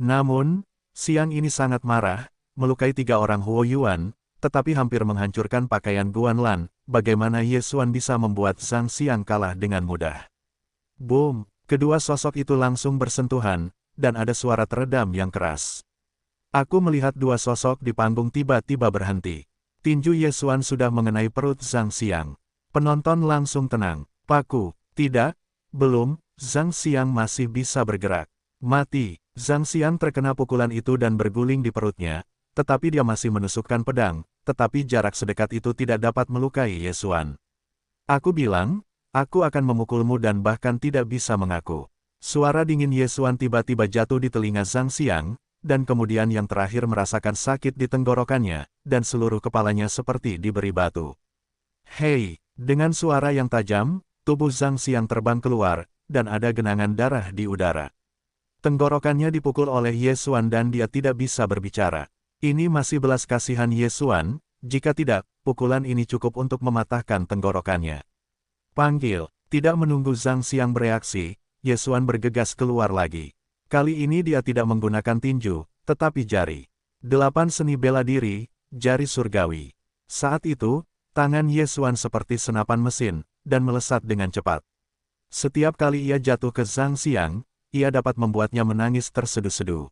Namun, Xiang ini sangat marah, melukai 3 orang Huo Yuan, tetapi hampir menghancurkan pakaian Guan Lan, bagaimana Ye Xuan bisa membuat Zhang Xiang kalah dengan mudah. Boom! Kedua sosok itu langsung bersentuhan, dan ada suara teredam yang keras. Aku melihat dua sosok di panggung tiba-tiba berhenti. Tinju Ye Xuan sudah mengenai perut Zhang Xiang. Penonton langsung tenang. Paku, tidak, belum, Zhang Xiang masih bisa bergerak. Mati, Zhang Xiang terkena pukulan itu dan berguling di perutnya, tetapi dia masih menusukkan pedang, tetapi jarak sedekat itu tidak dapat melukai Ye Xuan. Aku bilang, aku akan memukulmu dan bahkan tidak bisa mengaku. Suara dingin Ye Xuan tiba-tiba jatuh di telinga Zhang Xiang, dan kemudian yang terakhir merasakan sakit di tenggorokannya, dan seluruh kepalanya seperti diberi batu. Hei, dengan suara yang tajam, tubuh Zhang Xiang terbang keluar, dan ada genangan darah di udara. Tenggorokannya dipukul oleh Ye Xuan dan dia tidak bisa berbicara. Ini masih belas kasihan Ye Xuan, jika tidak, pukulan ini cukup untuk mematahkan tenggorokannya. Panggil, tidak menunggu Zhang Xiang bereaksi, Ye Xuan bergegas keluar lagi. Kali ini dia tidak menggunakan tinju, tetapi jari. 8 seni bela diri, jari surgawi. Saat itu, tangan Ye Xuan seperti senapan mesin, dan melesat dengan cepat. Setiap kali ia jatuh ke Zhang Xiang, ia dapat membuatnya menangis terseduh-seduh.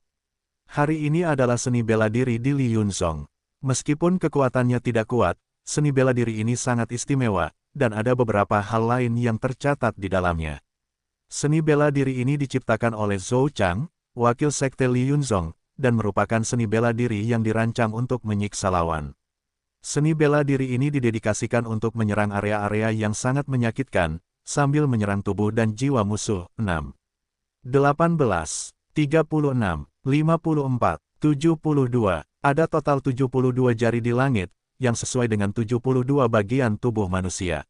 Hari ini adalah seni bela diri di Li Yunzong. Meskipun kekuatannya tidak kuat, seni bela diri ini sangat istimewa, dan ada beberapa hal lain yang tercatat di dalamnya. Seni bela diri ini diciptakan oleh Zhou Chang, wakil sekte Li Yunzong, dan merupakan seni bela diri yang dirancang untuk menyiksa lawan. Seni bela diri ini didedikasikan untuk menyerang area-area yang sangat menyakitkan, sambil menyerang tubuh dan jiwa musuh. 6. 18, 36, 54, 72. Ada total 72 jari di langit, yang sesuai dengan 72 bagian tubuh manusia.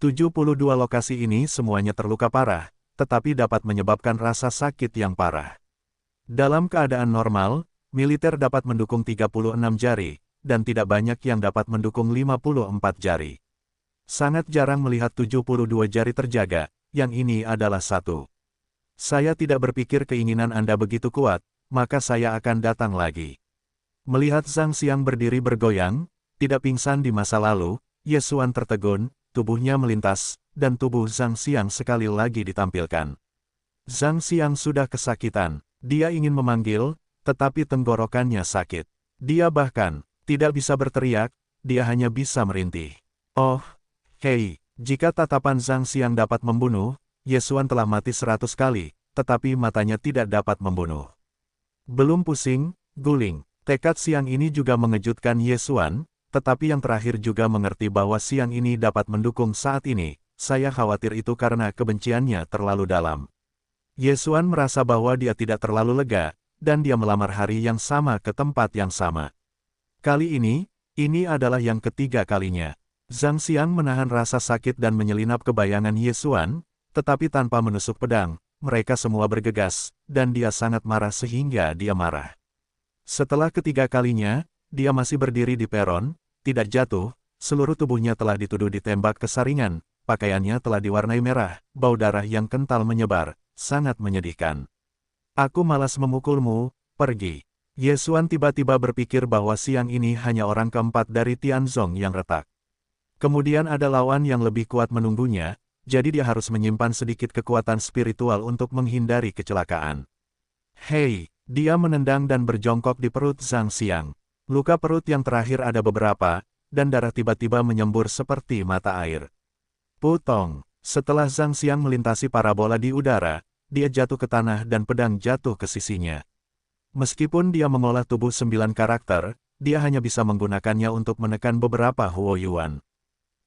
72 lokasi ini semuanya terluka parah, tetapi dapat menyebabkan rasa sakit yang parah. Dalam keadaan normal, militer dapat mendukung 36 jari, dan tidak banyak yang dapat mendukung 54 jari. Sangat jarang melihat 72 jari terjaga, yang ini adalah satu. Saya tidak berpikir keinginan Anda begitu kuat, maka saya akan datang lagi. Melihat Zhang Xiang berdiri bergoyang, tidak pingsan di masa lalu, Ye Xuan tertegun, tubuhnya melintas, dan tubuh Zhang Xiang sekali lagi ditampilkan. Zhang Xiang sudah kesakitan, dia ingin memanggil, tetapi tenggorokannya sakit. Dia bahkan tidak bisa berteriak, dia hanya bisa merintih. Oh, hei, jika tatapan Zhang Xiang dapat membunuh, Ye Xuan telah mati 100 kali, tetapi matanya tidak dapat membunuh. Belum pusing, guling. Tekad siang ini juga mengejutkan Ye Xuan, tetapi yang terakhir juga mengerti bahwa siang ini dapat mendukung saat ini. Saya khawatir itu karena kebenciannya terlalu dalam. Ye Xuan merasa bahwa dia tidak terlalu lega, dan dia melamar hari yang sama ke tempat yang sama. Kali ini adalah yang ketiga kalinya. Zhang Xiang menahan rasa sakit dan menyelinap ke bayangan Ye Xuan, tetapi tanpa menusuk pedang, mereka semua bergegas, dan dia sangat marah sehingga dia marah. Setelah ketiga kalinya, dia masih berdiri di peron, tidak jatuh, seluruh tubuhnya telah dituduh ditembak ke saringan, pakaiannya telah diwarnai merah, bau darah yang kental menyebar, sangat menyedihkan. Aku malas memukulmu, pergi. Ye Xuan tiba-tiba berpikir bahwa siang ini hanya orang keempat dari Tianzong yang retak. Kemudian ada lawan yang lebih kuat menunggunya, jadi dia harus menyimpan sedikit kekuatan spiritual untuk menghindari kecelakaan. Hei, dia menendang dan berjongkok di perut Zhang Xiang. Luka perut yang terakhir ada beberapa, dan darah tiba-tiba menyembur seperti mata air. Putong, setelah Zhang Xiang melintasi parabola di udara, dia jatuh ke tanah dan pedang jatuh ke sisinya. Meskipun dia mengolah tubuh 9 karakter, dia hanya bisa menggunakannya untuk menekan beberapa Huo Yuan.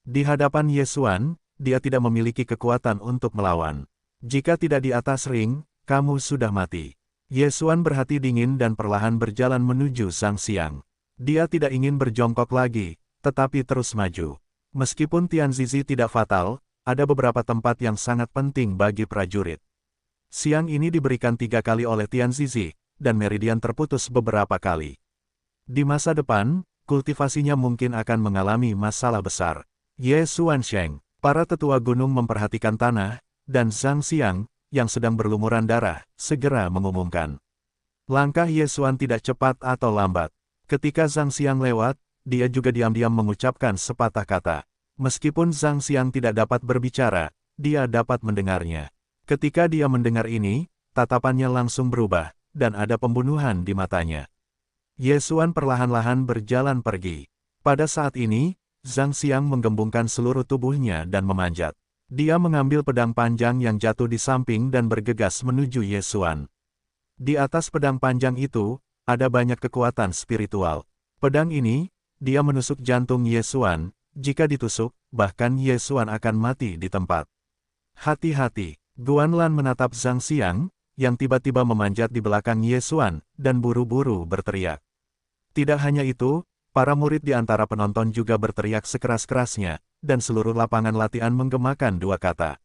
Di hadapan Ye Xuan, dia tidak memiliki kekuatan untuk melawan. Jika tidak di atas ring, kamu sudah mati. Ye Xuan berhati dingin dan perlahan berjalan menuju Zhang Xiang. Dia tidak ingin berjongkok lagi, tetapi terus maju. Meskipun Tianzizi tidak fatal, ada beberapa tempat yang sangat penting bagi prajurit. Siang ini diberikan 3 kali oleh Tianzizi, dan meridian terputus beberapa kali. Di masa depan, kultivasinya mungkin akan mengalami masalah besar. Ye Xuansheng, para tetua gunung memperhatikan tanah, dan Zhang Xiang, yang sedang berlumuran darah, segera mengumumkan. Langkah Ye Xuan tidak cepat atau lambat. Ketika Zhang Xiang lewat, dia juga diam-diam mengucapkan sepatah kata. Meskipun Zhang Xiang tidak dapat berbicara, dia dapat mendengarnya. Ketika dia mendengar ini, tatapannya langsung berubah, dan ada pembunuhan di matanya. Ye Xuan perlahan-lahan berjalan pergi. Pada saat ini, Zhang Xiang menggembungkan seluruh tubuhnya dan memanjat. Dia mengambil pedang panjang yang jatuh di samping dan bergegas menuju Ye Xuan. Di atas pedang panjang itu, ada banyak kekuatan spiritual. Pedang ini, dia menusuk jantung Ye Xuan. Jika ditusuk, bahkan Ye Xuan akan mati di tempat. Hati-hati, Guanlan menatap Zhang Xiang, yang tiba-tiba memanjat di belakang Ye Xuan, dan buru-buru berteriak. Tidak hanya itu, para murid di antara penonton juga berteriak sekeras-kerasnya, dan seluruh lapangan latihan menggemakan dua kata.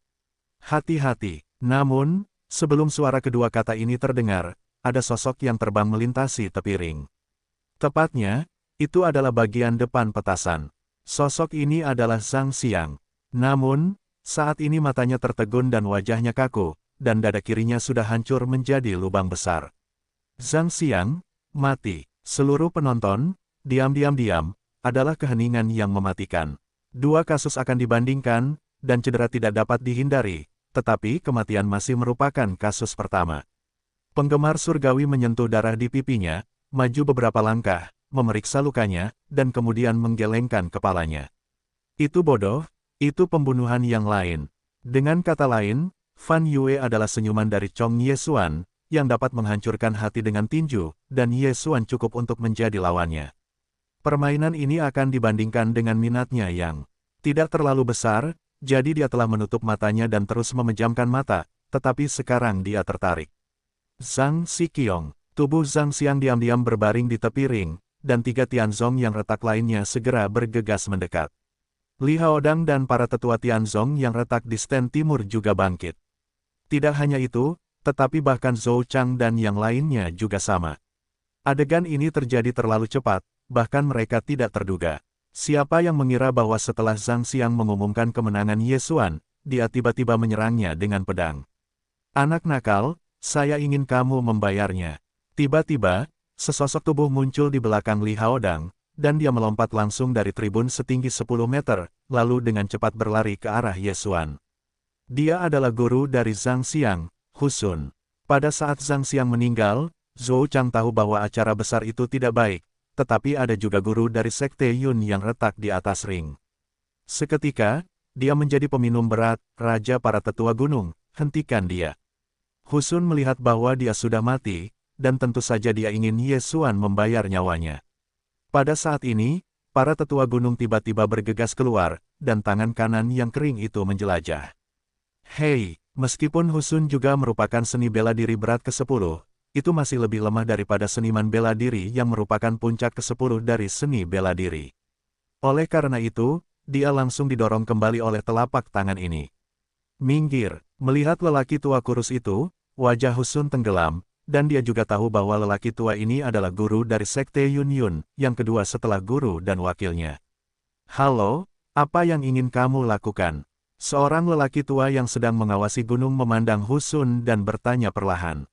Hati-hati. Namun, sebelum suara kedua kata ini terdengar, ada sosok yang terbang melintasi tepi ring. Tepatnya, itu adalah bagian depan petasan. Sosok ini adalah Zhang Xiang. Namun, saat ini matanya tertegun dan wajahnya kaku, dan dada kirinya sudah hancur menjadi lubang besar. Zhang Xiang, mati. Seluruh penonton, diam, adalah keheningan yang mematikan. Dua kasus akan dibandingkan, dan cedera tidak dapat dihindari, tetapi kematian masih merupakan kasus pertama. Penggemar surgawi menyentuh darah di pipinya, maju beberapa langkah, memeriksa lukanya, dan kemudian menggelengkan kepalanya. Itu bodoh, itu pembunuhan yang lain. Dengan kata lain, Fan Yue adalah senyuman dari Chong Ye Xuan, yang dapat menghancurkan hati dengan tinju, dan Ye Xuan cukup untuk menjadi lawannya. Permainan ini akan dibandingkan dengan minatnya yang tidak terlalu besar, jadi dia telah menutup matanya dan terus memejamkan mata, tetapi sekarang dia tertarik. Zhang Xiqiong, tubuh Zhang Xiang diam-diam berbaring di tepi ring, dan tiga Tianzong yang retak lainnya segera bergegas mendekat. Li Haodang dan para tetua Tianzong yang retak di stand timur juga bangkit. Tidak hanya itu, tetapi bahkan Zhou Chang dan yang lainnya juga sama. Adegan ini terjadi terlalu cepat, bahkan mereka tidak terduga. Siapa yang mengira bahwa setelah Zhang Xiang mengumumkan kemenangan Ye Xuan, dia tiba-tiba menyerangnya dengan pedang. Anak nakal, saya ingin kamu membayarnya. Tiba-tiba, sesosok tubuh muncul di belakang Li Haodang, dan dia melompat langsung dari tribun setinggi 10 meter, lalu dengan cepat berlari ke arah Ye Xuan. Dia adalah guru dari Zhang Xiang, Hu Sun. Pada saat Zhang Xiang meninggal, Zhou Chang tahu bahwa acara besar itu tidak baik, tetapi ada juga guru dari Sekte Yun yang retak di atas ring. Seketika, dia menjadi peminum berat, raja para tetua gunung, hentikan dia. Hu Sun melihat bahwa dia sudah mati, dan tentu saja dia ingin Ye Xuan membayar nyawanya. Pada saat ini, para tetua gunung tiba-tiba bergegas keluar, dan tangan kanan yang kering itu menjelajah. Hei, meskipun Hu Sun juga merupakan seni bela diri berat ke-10, itu masih lebih lemah daripada seniman bela diri yang merupakan puncak ke-10 dari seni bela diri. Oleh karena itu, dia langsung didorong kembali oleh telapak tangan ini. Minggir, melihat lelaki tua kurus itu, wajah Hu Sun tenggelam, dan dia juga tahu bahwa lelaki tua ini adalah guru dari Sekte Yun Yun, yang kedua setelah guru dan wakilnya. Halo, apa yang ingin kamu lakukan? Seorang lelaki tua yang sedang mengawasi gunung memandang Hu Sun dan bertanya perlahan.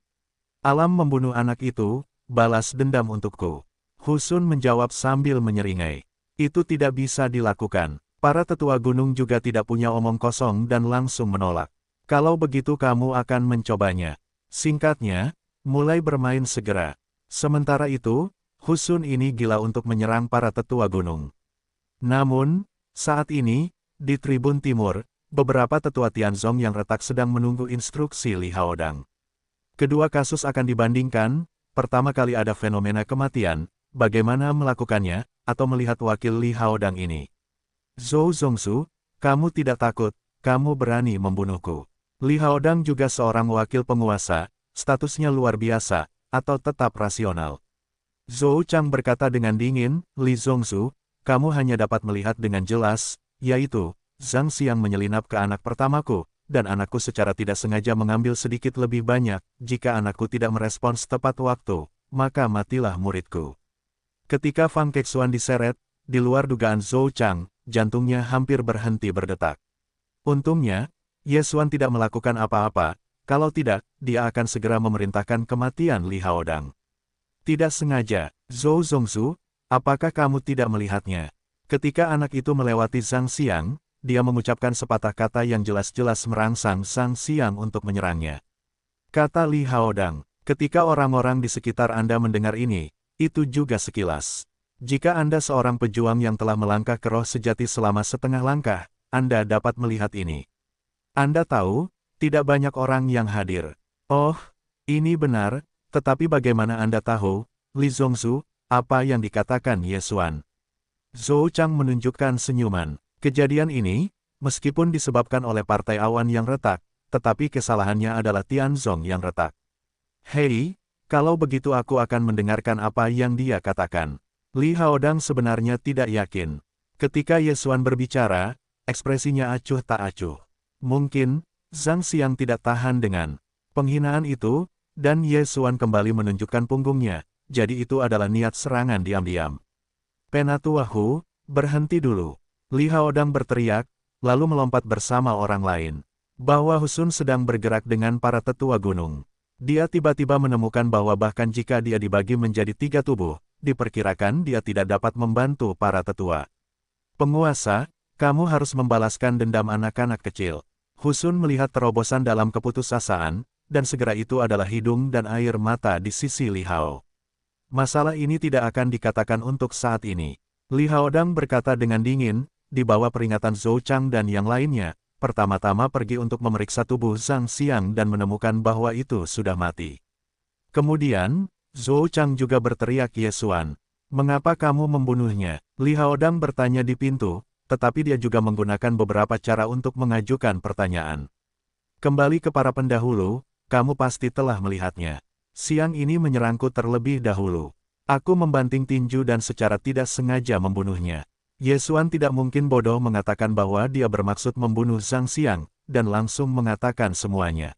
Alam membunuh anak itu, balas dendam untukku. Hu Sun menjawab sambil menyeringai. Itu tidak bisa dilakukan. Para tetua gunung juga tidak punya omong kosong dan langsung menolak. Kalau begitu kamu akan mencobanya. Singkatnya, mulai bermain segera. Sementara itu, Hu Sun ini gila untuk menyerang para tetua gunung. Namun, saat ini, di tribun timur, beberapa tetua Tianzong yang retak sedang menunggu instruksi Li Haodang. Kedua kasus akan dibandingkan, pertama kali ada fenomena kematian, bagaimana melakukannya, atau melihat wakil Li Haodang ini. Zhou Zongsu, kamu tidak takut, kamu berani membunuhku. Li Haodang juga seorang wakil penguasa, statusnya luar biasa, atau tetap rasional. Zhou Chang berkata dengan dingin, Li Zongsu, kamu hanya dapat melihat dengan jelas, yaitu, Zhang Xiang menyelinap ke anak pertamaku, dan anakku secara tidak sengaja mengambil sedikit lebih banyak. Jika anakku tidak merespons tepat waktu, maka matilah muridku. Ketika Fang Kexuan diseret, di luar dugaan Zhou Chang, jantungnya hampir berhenti berdetak. Untungnya, Ye Xuan tidak melakukan apa-apa, kalau tidak, dia akan segera memerintahkan kematian Li Haodang. Tidak sengaja, Zhou Zongsu, apakah kamu tidak melihatnya? Ketika anak itu melewati Zhang Xiang, dia mengucapkan sepatah kata yang jelas-jelas merangsang Zhang Xiang untuk menyerangnya. Kata Li Haodang, ketika orang-orang di sekitar Anda mendengar ini, Itu juga sekilas. Jika Anda seorang pejuang yang telah melangkah ke roh sejati selama setengah langkah, Anda dapat melihat ini. Anda tahu, tidak banyak orang yang hadir. Oh, ini benar, tetapi bagaimana Anda tahu, Li Zongzu, apa yang dikatakan Ye Xuan? Zhou Chang menunjukkan senyuman. Kejadian ini, meskipun disebabkan oleh Partai Awan yang retak, tetapi kesalahannya adalah Tianzong yang retak. Hei, kalau begitu aku akan mendengarkan apa yang dia katakan. Li Haodang sebenarnya tidak yakin. Ketika Ye Xuan berbicara, ekspresinya acuh tak acuh. Mungkin, Zhang Xiang tidak tahan dengan penghinaan itu, dan Ye Xuan kembali menunjukkan punggungnya, jadi itu adalah niat serangan diam-diam. Penatua Hu, berhenti dulu. Li Haodang berteriak, lalu melompat bersama orang lain. Bahwa Husun sedang bergerak dengan para tetua gunung. Dia tiba-tiba menemukan bahwa bahkan jika dia dibagi menjadi 3 tubuh, diperkirakan dia tidak dapat membantu para tetua. Penguasa, kamu harus membalaskan dendam anak-anak kecil. Husun melihat terobosan dalam keputusasaan, dan segera itu adalah hidung dan air mata di sisi Li Hao. Masalah ini tidak akan dikatakan untuk saat ini. Li Haodang berkata dengan dingin, di bawah peringatan Zhou Chang dan yang lainnya, pertama-tama pergi untuk memeriksa tubuh Zhang Xiang dan menemukan bahwa itu sudah mati. Kemudian, Zhou Chang juga berteriak Ye Xuan. Mengapa kamu membunuhnya? Li Haodang bertanya di pintu, tetapi dia juga menggunakan beberapa cara untuk mengajukan pertanyaan. Kembali ke para pendahulu, kamu pasti telah melihatnya. Siang ini menyerangku terlebih dahulu. Aku membanting tinju dan secara tidak sengaja membunuhnya. Ye Xuan tidak mungkin bodoh mengatakan bahwa dia bermaksud membunuh Zhang Xiang, dan langsung mengatakan semuanya.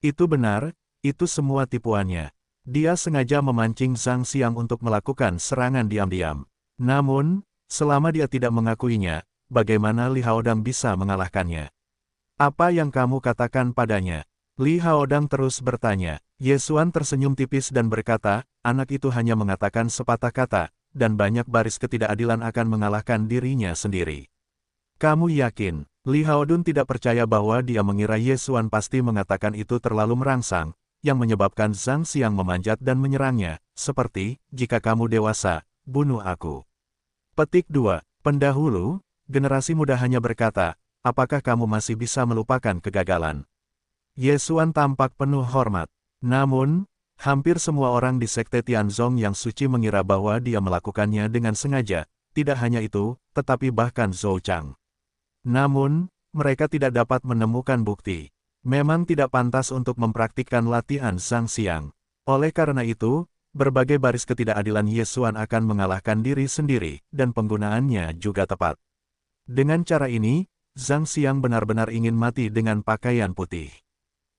Itu benar, itu semua tipuannya. Dia sengaja memancing Zhang Xiang untuk melakukan serangan diam-diam. Namun, selama dia tidak mengakuinya, bagaimana Li Haodang bisa mengalahkannya? Apa yang kamu katakan padanya? Li Haodang terus bertanya. Ye Xuan tersenyum tipis dan berkata, anak itu hanya mengatakan sepatah kata, dan banyak baris ketidakadilan akan mengalahkan dirinya sendiri. Kamu yakin? Li Haodun tidak percaya bahwa dia mengira Ye Xuan pasti mengatakan itu terlalu merangsang, yang menyebabkan Zhang Xiang memanjat dan menyerangnya, seperti, jika kamu dewasa, bunuh aku. Petik 2. Pendahulu, generasi muda hanya berkata, apakah kamu masih bisa melupakan kegagalan? Ye Xuan tampak penuh hormat. Namun, hampir semua orang di Sekte Tianzong yang suci mengira bahwa dia melakukannya dengan sengaja, tidak hanya itu, tetapi bahkan Zhou Chang. Namun, mereka tidak dapat menemukan bukti. Memang tidak pantas untuk mempraktikkan latihan Zhang Xiang. Oleh karena itu, berbagai baris ketidakadilan Ye Xuan akan mengalahkan diri sendiri, dan penggunaannya juga tepat. Dengan cara ini, Zhang Xiang benar-benar ingin mati dengan pakaian putih.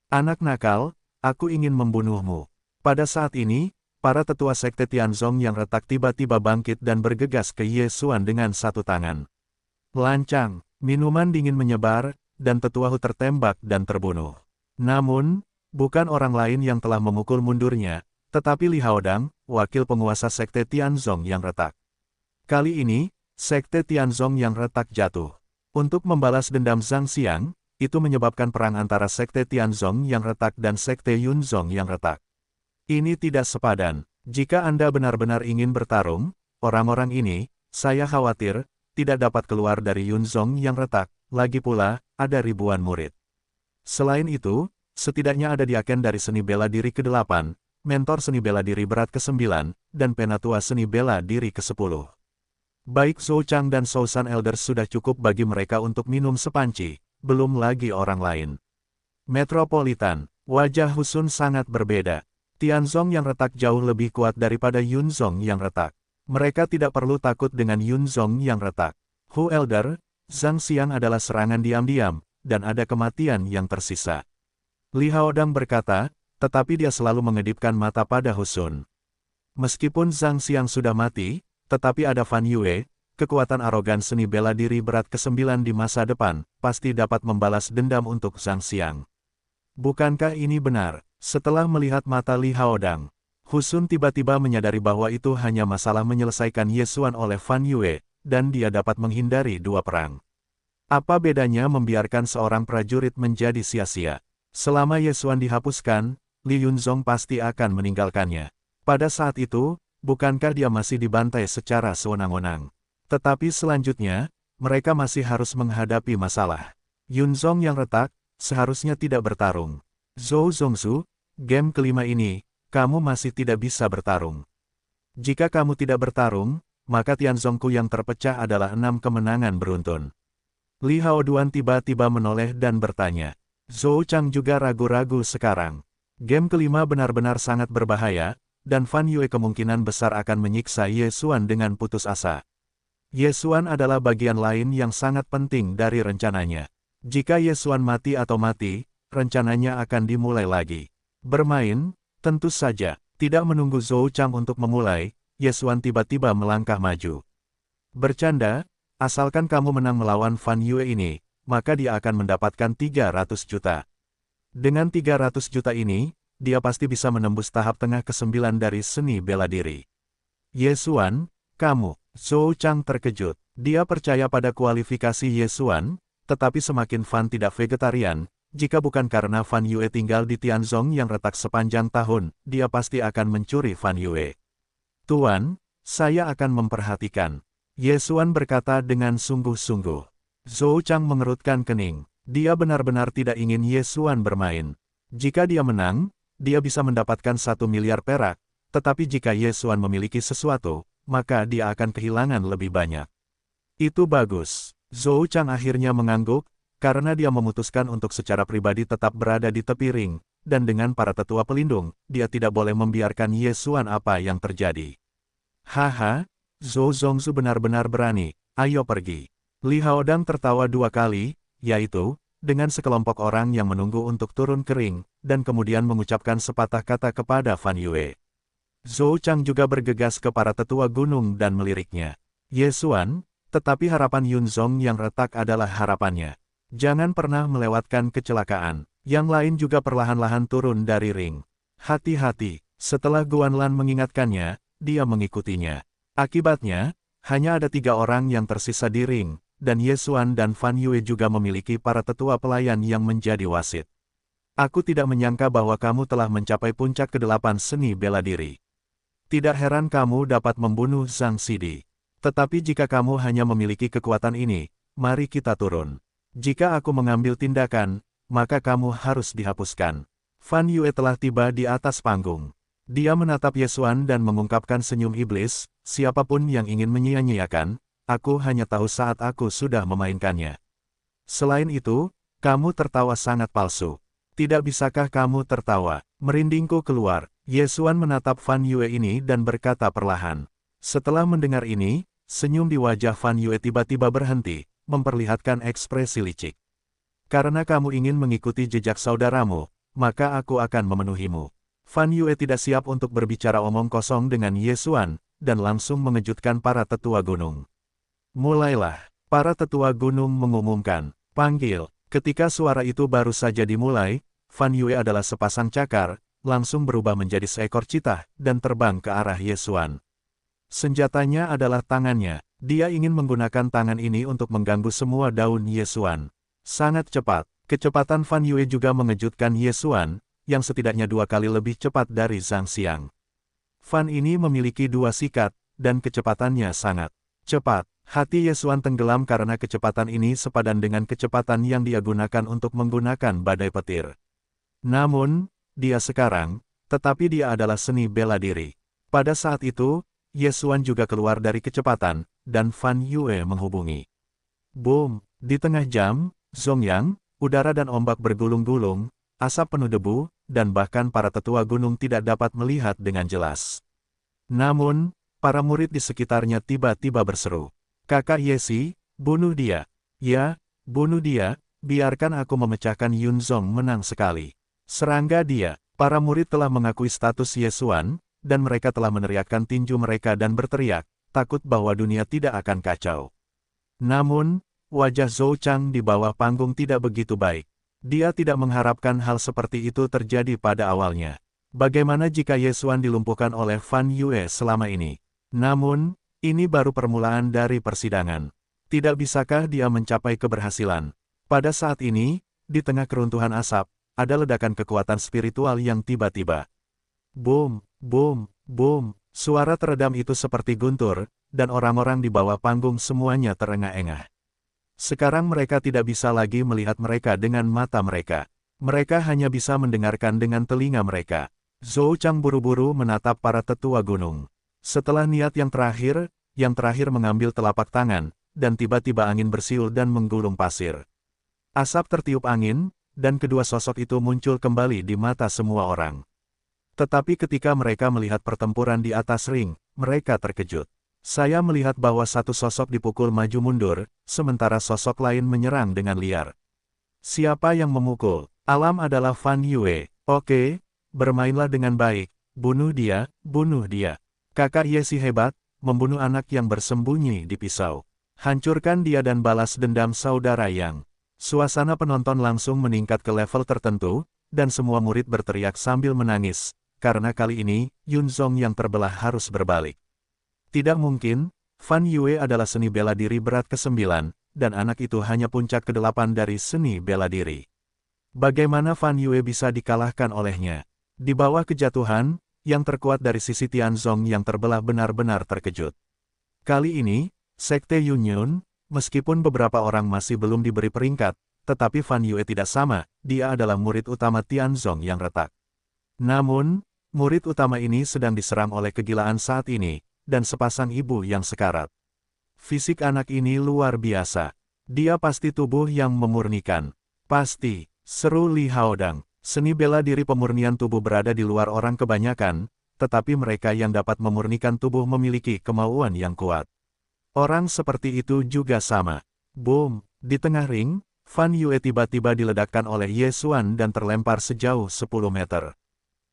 Anak nakal, aku ingin membunuhmu. Pada saat ini, para tetua Sekte Tianzong yang retak tiba-tiba bangkit dan bergegas ke Ye Xuan dengan satu tangan. Lancang, minuman dingin menyebar, dan tetua Hu tertembak dan terbunuh. Namun, bukan orang lain yang telah memukul mundurnya, tetapi Li Haodang, wakil penguasa Sekte Tianzong yang retak. Kali ini, Sekte Tianzong yang retak jatuh. Untuk membalas dendam Zhang Xiang, itu menyebabkan perang antara Sekte Tianzong yang retak dan Sekte Yunzong yang retak. Ini tidak sepadan. Jika Anda benar-benar ingin bertarung, orang-orang ini, saya khawatir, tidak dapat keluar dari Yunzong yang retak, lagi pula, ada ribuan murid. Selain itu, setidaknya ada diaken dari seni bela diri ke-8, mentor seni bela diri berat ke-9, dan penatua seni bela diri ke-10. Baik Zhou Chang dan Shou San Elders sudah cukup bagi mereka untuk minum sepanci, belum lagi orang lain. Metropolitan, wajah Husun sangat berbeda. Tianzong yang retak jauh lebih kuat daripada Yunzong yang retak. Mereka tidak perlu takut dengan Yunzong yang retak. Hu Elder, Zhang Xiang adalah serangan diam-diam, dan ada kematian yang tersisa. Li Haodang berkata, tetapi dia selalu mengedipkan mata pada Husun. Meskipun Zhang Xiang sudah mati, tetapi ada Fan Yue, kekuatan arogan seni bela diri berat ke-9 di masa depan, pasti dapat membalas dendam untuk Zhang Xiang. Bukankah ini benar? Setelah melihat mata Li Haodang, Husun tiba-tiba menyadari bahwa itu hanya masalah menyelesaikan Ye Xuan oleh Fan Yue, dan dia dapat menghindari dua perang. Apa bedanya membiarkan seorang prajurit menjadi sia-sia? Selama Ye Xuan dihapuskan, Li Yunzong pasti akan meninggalkannya. Pada saat itu, bukankah dia masih dibantai secara sewenang-wenang? Tetapi selanjutnya, mereka masih harus menghadapi masalah. Yunzong yang retak, seharusnya tidak bertarung. Zhou Zongzu, game kelima ini, kamu masih tidak bisa bertarung. Jika kamu tidak bertarung, maka Tianzongku yang terpecah adalah 6 kemenangan beruntun. Li Haoduan tiba-tiba menoleh dan bertanya. Zhou Chang juga ragu-ragu sekarang. Game kelima benar-benar sangat berbahaya, dan Fan Yue kemungkinan besar akan menyiksa Ye Xuan dengan putus asa. Ye Xuan adalah bagian lain yang sangat penting dari rencananya. Jika Ye Xuan mati atau mati, rencananya akan dimulai lagi. Bermain, tentu saja, tidak menunggu Zhou Chang untuk memulai, Ye Xuan tiba-tiba melangkah maju. Bercanda, asalkan kamu menang melawan Fan Yue ini, maka dia akan mendapatkan 300 juta. Dengan 300 juta ini, dia pasti bisa menembus tahap tengah ke-9 dari seni bela diri. Ye Xuan, kamu, Zhou Chang terkejut. Dia percaya pada kualifikasi Ye Xuan, tetapi semakin Fan tidak vegetarian, jika bukan karena Fan Yue tinggal di Tianzong yang retak sepanjang tahun, dia pasti akan mencuri Fan Yue. Tuan, saya akan memperhatikan. Ye Xuan berkata dengan sungguh-sungguh. Zhou Chang mengerutkan kening. Dia benar-benar tidak ingin Ye Xuan bermain. Jika dia menang, dia bisa mendapatkan 1 miliar perak, tetapi jika Ye Xuan memiliki sesuatu, maka dia akan kehilangan lebih banyak. Itu bagus. Zhou Chang akhirnya mengangguk, karena dia memutuskan untuk secara pribadi tetap berada di tepi ring, dan dengan para tetua pelindung, dia tidak boleh membiarkan Ye Xuan apa yang terjadi. Haha, Zhou Zongzu benar-benar berani, ayo pergi. Li Haodang tertawa 2 kali, yaitu, dengan sekelompok orang yang menunggu untuk turun ke ring, dan kemudian mengucapkan sepatah kata kepada Fan Yue. Zhou Chang juga bergegas ke para tetua gunung dan meliriknya. Ye Xuan, tetapi harapan Yunzong yang retak adalah harapannya. Jangan pernah melewatkan kecelakaan. Yang lain juga perlahan-lahan turun dari ring. Hati-hati, setelah Guanlan mengingatkannya, dia mengikutinya. Akibatnya, hanya ada 3 orang yang tersisa di ring, dan Ye Xuan dan Fan Yue juga memiliki para tetua pelayan yang menjadi wasit. Aku tidak menyangka bahwa kamu telah mencapai puncak ke-8 seni bela diri. Tidak heran kamu dapat membunuh Zhang Sidi. Tetapi jika kamu hanya memiliki kekuatan ini, mari kita turun. Jika aku mengambil tindakan, maka kamu harus dihapuskan. Fan Yue telah tiba di atas panggung. Dia menatap Ye Xuan dan mengungkapkan senyum iblis, siapapun yang ingin menyia-nyiakan, aku hanya tahu saat aku sudah memainkannya. Selain itu, kamu tertawa sangat palsu. Tidak bisakah kamu tertawa? Merindingku keluar. Ye Xuan menatap Fan Yue ini dan berkata perlahan. Setelah mendengar ini, senyum di wajah Fan Yue tiba-tiba berhenti, memperlihatkan ekspresi licik. Karena kamu ingin mengikuti jejak saudaramu, maka aku akan memenuhimu. Fan Yue tidak siap untuk berbicara omong kosong dengan Ye Xuan, dan langsung mengejutkan para tetua gunung. Mulailah, para tetua gunung mengumumkan, panggil. Ketika suara itu baru saja dimulai, Fan Yue adalah sepasang cakar, langsung berubah menjadi seekor citah, dan terbang ke arah Ye Xuan. Senjatanya adalah tangannya, dia ingin menggunakan tangan ini untuk mengganggu semua daun Ye Xuan. Sangat cepat, kecepatan Fan Yue juga mengejutkan Ye Xuan, yang setidaknya 2 kali lebih cepat dari Zhang Xiang. Fan ini memiliki 2 sikat, dan kecepatannya sangat cepat. Hati Ye Xuan tenggelam karena kecepatan ini sepadan dengan kecepatan yang dia gunakan untuk menggunakan badai petir. Namun, dia sekarang, tetapi dia adalah seni bela diri. Pada saat itu, Ye Xuan juga keluar dari kecepatan, dan Fan Yue menghubungi. Boom! Di tengah jam, Zongyang, udara dan ombak bergulung-gulung, asap penuh debu, dan bahkan para tetua gunung tidak dapat melihat dengan jelas. Namun, para murid di sekitarnya tiba-tiba berseru. Kakak Yesi, bunuh dia. Ya, bunuh dia, biarkan aku memecahkan Yunzong menang sekali. Serangga dia, para murid telah mengakui status Ye Xuan, dan mereka telah meneriakkan tinju mereka dan berteriak, takut bahwa dunia tidak akan kacau. Namun, wajah Zhou Chang di bawah panggung tidak begitu baik. Dia tidak mengharapkan hal seperti itu terjadi pada awalnya. Bagaimana jika Ye Xuan dilumpuhkan oleh Fan Yue selama ini? Namun, ini baru permulaan dari persidangan. Tidak bisakah dia mencapai keberhasilan? Pada saat ini, di tengah keruntuhan asap, ada ledakan kekuatan spiritual yang tiba-tiba. Boom, boom, boom. Suara teredam itu seperti guntur, dan orang-orang di bawah panggung semuanya terengah-engah. Sekarang mereka tidak bisa lagi melihat mereka dengan mata mereka. Mereka hanya bisa mendengarkan dengan telinga mereka. Zhou Chang buru-buru menatap para tetua gunung. Setelah niat yang terakhir mengambil telapak tangan, dan tiba-tiba angin bersiul dan menggulung pasir. Asap tertiup angin, dan kedua sosok itu muncul kembali di mata semua orang. Tetapi ketika mereka melihat pertempuran di atas ring, mereka terkejut. Saya melihat bahwa satu sosok dipukul maju mundur, sementara sosok lain menyerang dengan liar. Siapa yang memukul? Alam adalah Fan Yue. Oke, bermainlah dengan baik. Bunuh dia, bunuh dia. Kakak Ye si hebat, membunuh anak yang bersembunyi di pisau. Hancurkan dia dan balas dendam saudara Yang. Suasana penonton langsung meningkat ke level tertentu, dan semua murid berteriak sambil menangis. Karena kali ini, Yunzong yang terbelah harus berbalik. Tidak mungkin, Fan Yue adalah seni bela diri berat ke-9, dan anak itu hanya puncak ke-8 dari seni bela diri. Bagaimana Fan Yue bisa dikalahkan olehnya? Di bawah kejatuhan, yang terkuat dari sisi Tianzong yang terbelah benar-benar terkejut. Kali ini, Sekte Yunyun, meskipun beberapa orang masih belum diberi peringkat, tetapi Fan Yue tidak sama, dia adalah murid utama Tianzong yang retak. Namun, murid utama ini sedang diserang oleh kegilaan saat ini, dan sepasang ibu yang sekarat. Fisik anak ini luar biasa. Dia pasti tubuh yang memurnikan. Pasti, seru Li Haodang. Seni bela diri pemurnian tubuh berada di luar orang kebanyakan, tetapi mereka yang dapat memurnikan tubuh memiliki kemauan yang kuat. Orang seperti itu juga sama. Boom! Di tengah ring, Fan Yue tiba-tiba diledakkan oleh Ye Xuan dan terlempar sejauh 10 meter.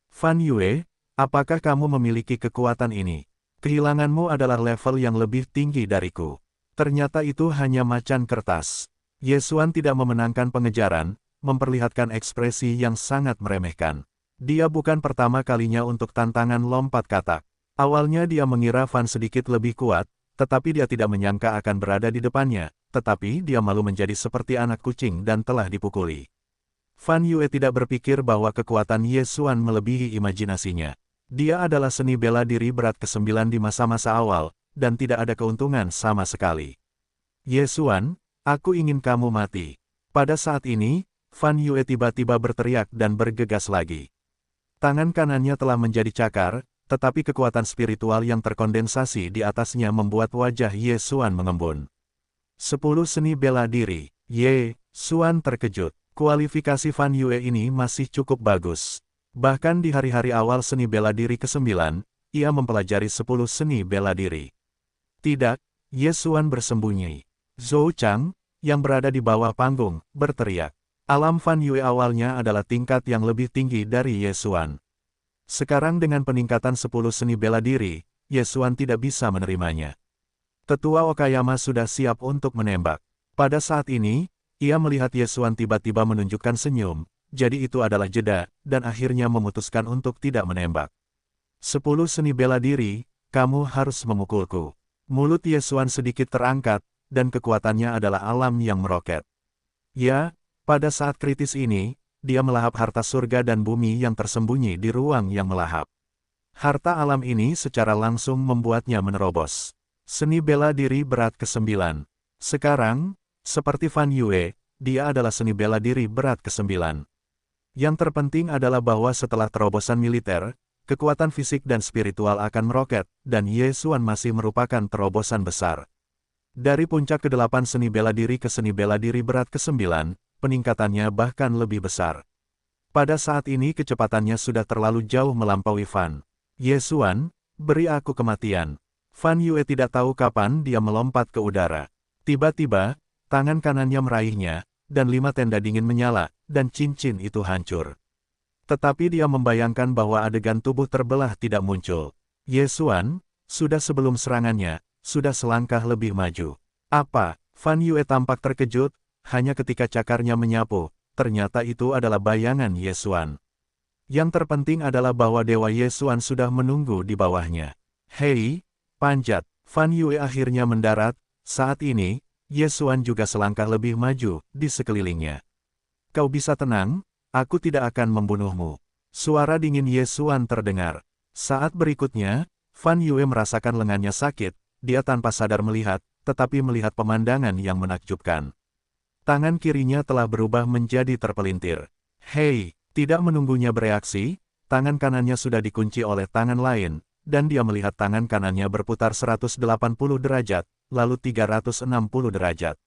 Fan Yue, apakah kamu memiliki kekuatan ini? Kehilanganmu adalah level yang lebih tinggi dariku. Ternyata itu hanya macan kertas. Ye Xuan tidak memenangkan pengejaran, memperlihatkan ekspresi yang sangat meremehkan. Dia bukan pertama kalinya untuk tantangan lompat katak. Awalnya dia mengira Fan sedikit lebih kuat, tetapi dia tidak menyangka akan berada di depannya, tetapi dia malu menjadi seperti anak kucing dan telah dipukuli. Fan Yue tidak berpikir bahwa kekuatan Ye Xuan melebihi imajinasinya. Dia adalah seni bela diri berat ke-9 di masa-masa awal, dan tidak ada keuntungan sama sekali. Ye Xuan, aku ingin kamu mati. Pada saat ini, Fan Yue tiba-tiba berteriak dan bergegas lagi. Tangan kanannya telah menjadi cakar, tetapi kekuatan spiritual yang terkondensasi di atasnya membuat wajah Ye Xuan mengembun. 10 seni bela diri. Ye Xuan terkejut. Kualifikasi Fan Yue ini masih cukup bagus. Bahkan di hari-hari awal seni bela diri ke-9, ia mempelajari 10 seni bela diri. Tidak, Ye Xuan bersembunyi. Zhou Chang, yang berada di bawah panggung, berteriak. Alam Fan Yue awalnya adalah tingkat yang lebih tinggi dari Ye Xuan. Sekarang dengan peningkatan 10 seni bela diri, Ye Xuan tidak bisa menerimanya. Tetua Okayama sudah siap untuk menembak. Pada saat ini, ia melihat Ye Xuan tiba-tiba menunjukkan senyum, jadi itu adalah jeda, dan akhirnya memutuskan untuk tidak menembak. 10 seni bela diri, kamu harus memukulku. Mulut Ye Xuan sedikit terangkat, dan kekuatannya adalah alam yang meroket. Ya, pada saat kritis ini, dia melahap harta surga dan bumi yang tersembunyi di ruang yang melahap. Harta alam ini secara langsung membuatnya menerobos. Seni bela diri berat ke-9. Sekarang, seperti Fan Yue, dia adalah seni bela diri berat ke-9. Yang terpenting adalah bahwa setelah terobosan militer, kekuatan fisik dan spiritual akan meroket, dan Ye Xuan masih merupakan terobosan besar. Dari puncak ke-8 seni bela diri ke seni bela diri berat ke-9, peningkatannya bahkan lebih besar. Pada saat ini kecepatannya sudah terlalu jauh melampaui Fan. Ye Xuan, beri aku kematian. Fan Yue tidak tahu kapan dia melompat ke udara. Tiba-tiba, tangan kanannya meraihnya, dan 5 tenda dingin menyala, dan cincin itu hancur. Tetapi dia membayangkan bahwa adegan tubuh terbelah tidak muncul. Ye Xuan, sudah sebelum serangannya, sudah selangkah lebih maju. Apa? Fan Yue tampak terkejut, hanya ketika cakarnya menyapu, ternyata itu adalah bayangan Ye Xuan. Yang terpenting adalah bahwa Dewa Ye Xuan sudah menunggu di bawahnya. Hei, panjat! Fan Yue akhirnya mendarat, saat ini, Ye Xuan juga selangkah lebih maju di sekelilingnya. Kau bisa tenang, aku tidak akan membunuhmu. Suara dingin Ye Xuan terdengar. Saat berikutnya, Fan Yue merasakan lengannya sakit, dia tanpa sadar melihat, tetapi melihat pemandangan yang menakjubkan. Tangan kirinya telah berubah menjadi terpelintir. Hei, tidak menunggunya bereaksi, tangan kanannya sudah dikunci oleh tangan lain, dan dia melihat tangan kanannya berputar 180 derajat, lalu 360 derajat.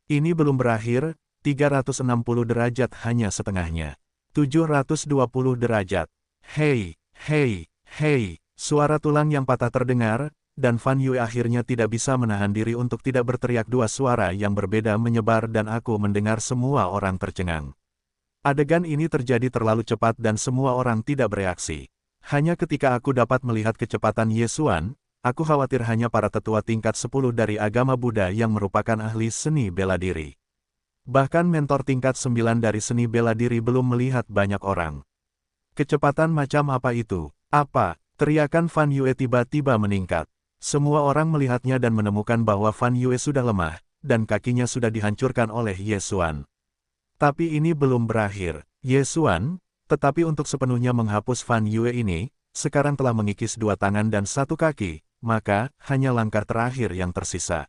Ini belum berakhir, 360 derajat hanya setengahnya. 720 derajat. Hei, hei, hei, suara tulang yang patah terdengar, dan Fan Yue akhirnya tidak bisa menahan diri untuk tidak berteriak. Dua suara yang berbeda menyebar dan aku mendengar semua orang tercengang. Adegan ini terjadi terlalu cepat dan semua orang tidak bereaksi. Hanya ketika aku dapat melihat kecepatan Ye Xuan, aku khawatir hanya para tetua tingkat 10 dari agama Buddha yang merupakan ahli seni bela diri. Bahkan mentor tingkat 9 dari seni bela diri belum melihat banyak orang. Kecepatan macam apa itu? Apa? Teriakan Fan Yue tiba-tiba meningkat. Semua orang melihatnya dan menemukan bahwa Fan Yue sudah lemah, dan kakinya sudah dihancurkan oleh Ye Xuan. Tapi ini belum berakhir. Ye Xuan, tetapi untuk sepenuhnya menghapus Fan Yue ini, sekarang telah mengikis dua tangan dan satu kaki, maka hanya langkah terakhir yang tersisa.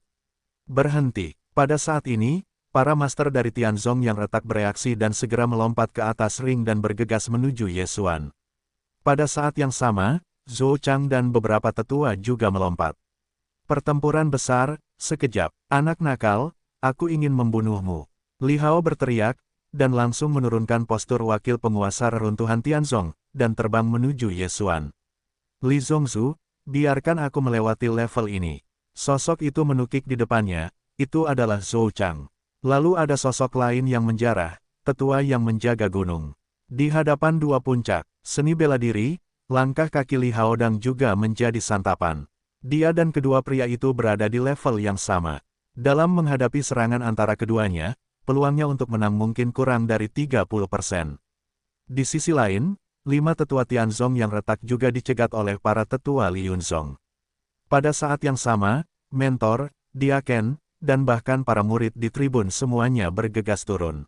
Berhenti. Pada saat ini, para master dari Tianzong yang retak bereaksi dan segera melompat ke atas ring dan bergegas menuju Ye Xuan. Pada saat yang sama, Zhou Chang dan beberapa tetua juga melompat. Pertempuran besar, sekejap. Anak nakal, aku ingin membunuhmu. Li Hao berteriak, dan langsung menurunkan postur wakil penguasa reruntuhan Tianzong, dan terbang menuju Ye Xuan. Li Zongzu, biarkan aku melewati level ini. Sosok itu menukik di depannya, itu adalah Zhou Chang. Lalu ada sosok lain yang menjarah, tetua yang menjaga gunung. Di hadapan dua puncak, seni bela diri, langkah kaki Li Haodang juga menjadi santapan. Dia dan kedua pria itu berada di level yang sama. Dalam menghadapi serangan antara keduanya, peluangnya untuk menang mungkin kurang dari 30%. Di sisi lain, 5 tetua Tianzong yang retak juga dicegat oleh para tetua Li Yunzong. Pada saat yang sama, mentor, diaken, dan bahkan para murid di tribun semuanya bergegas turun.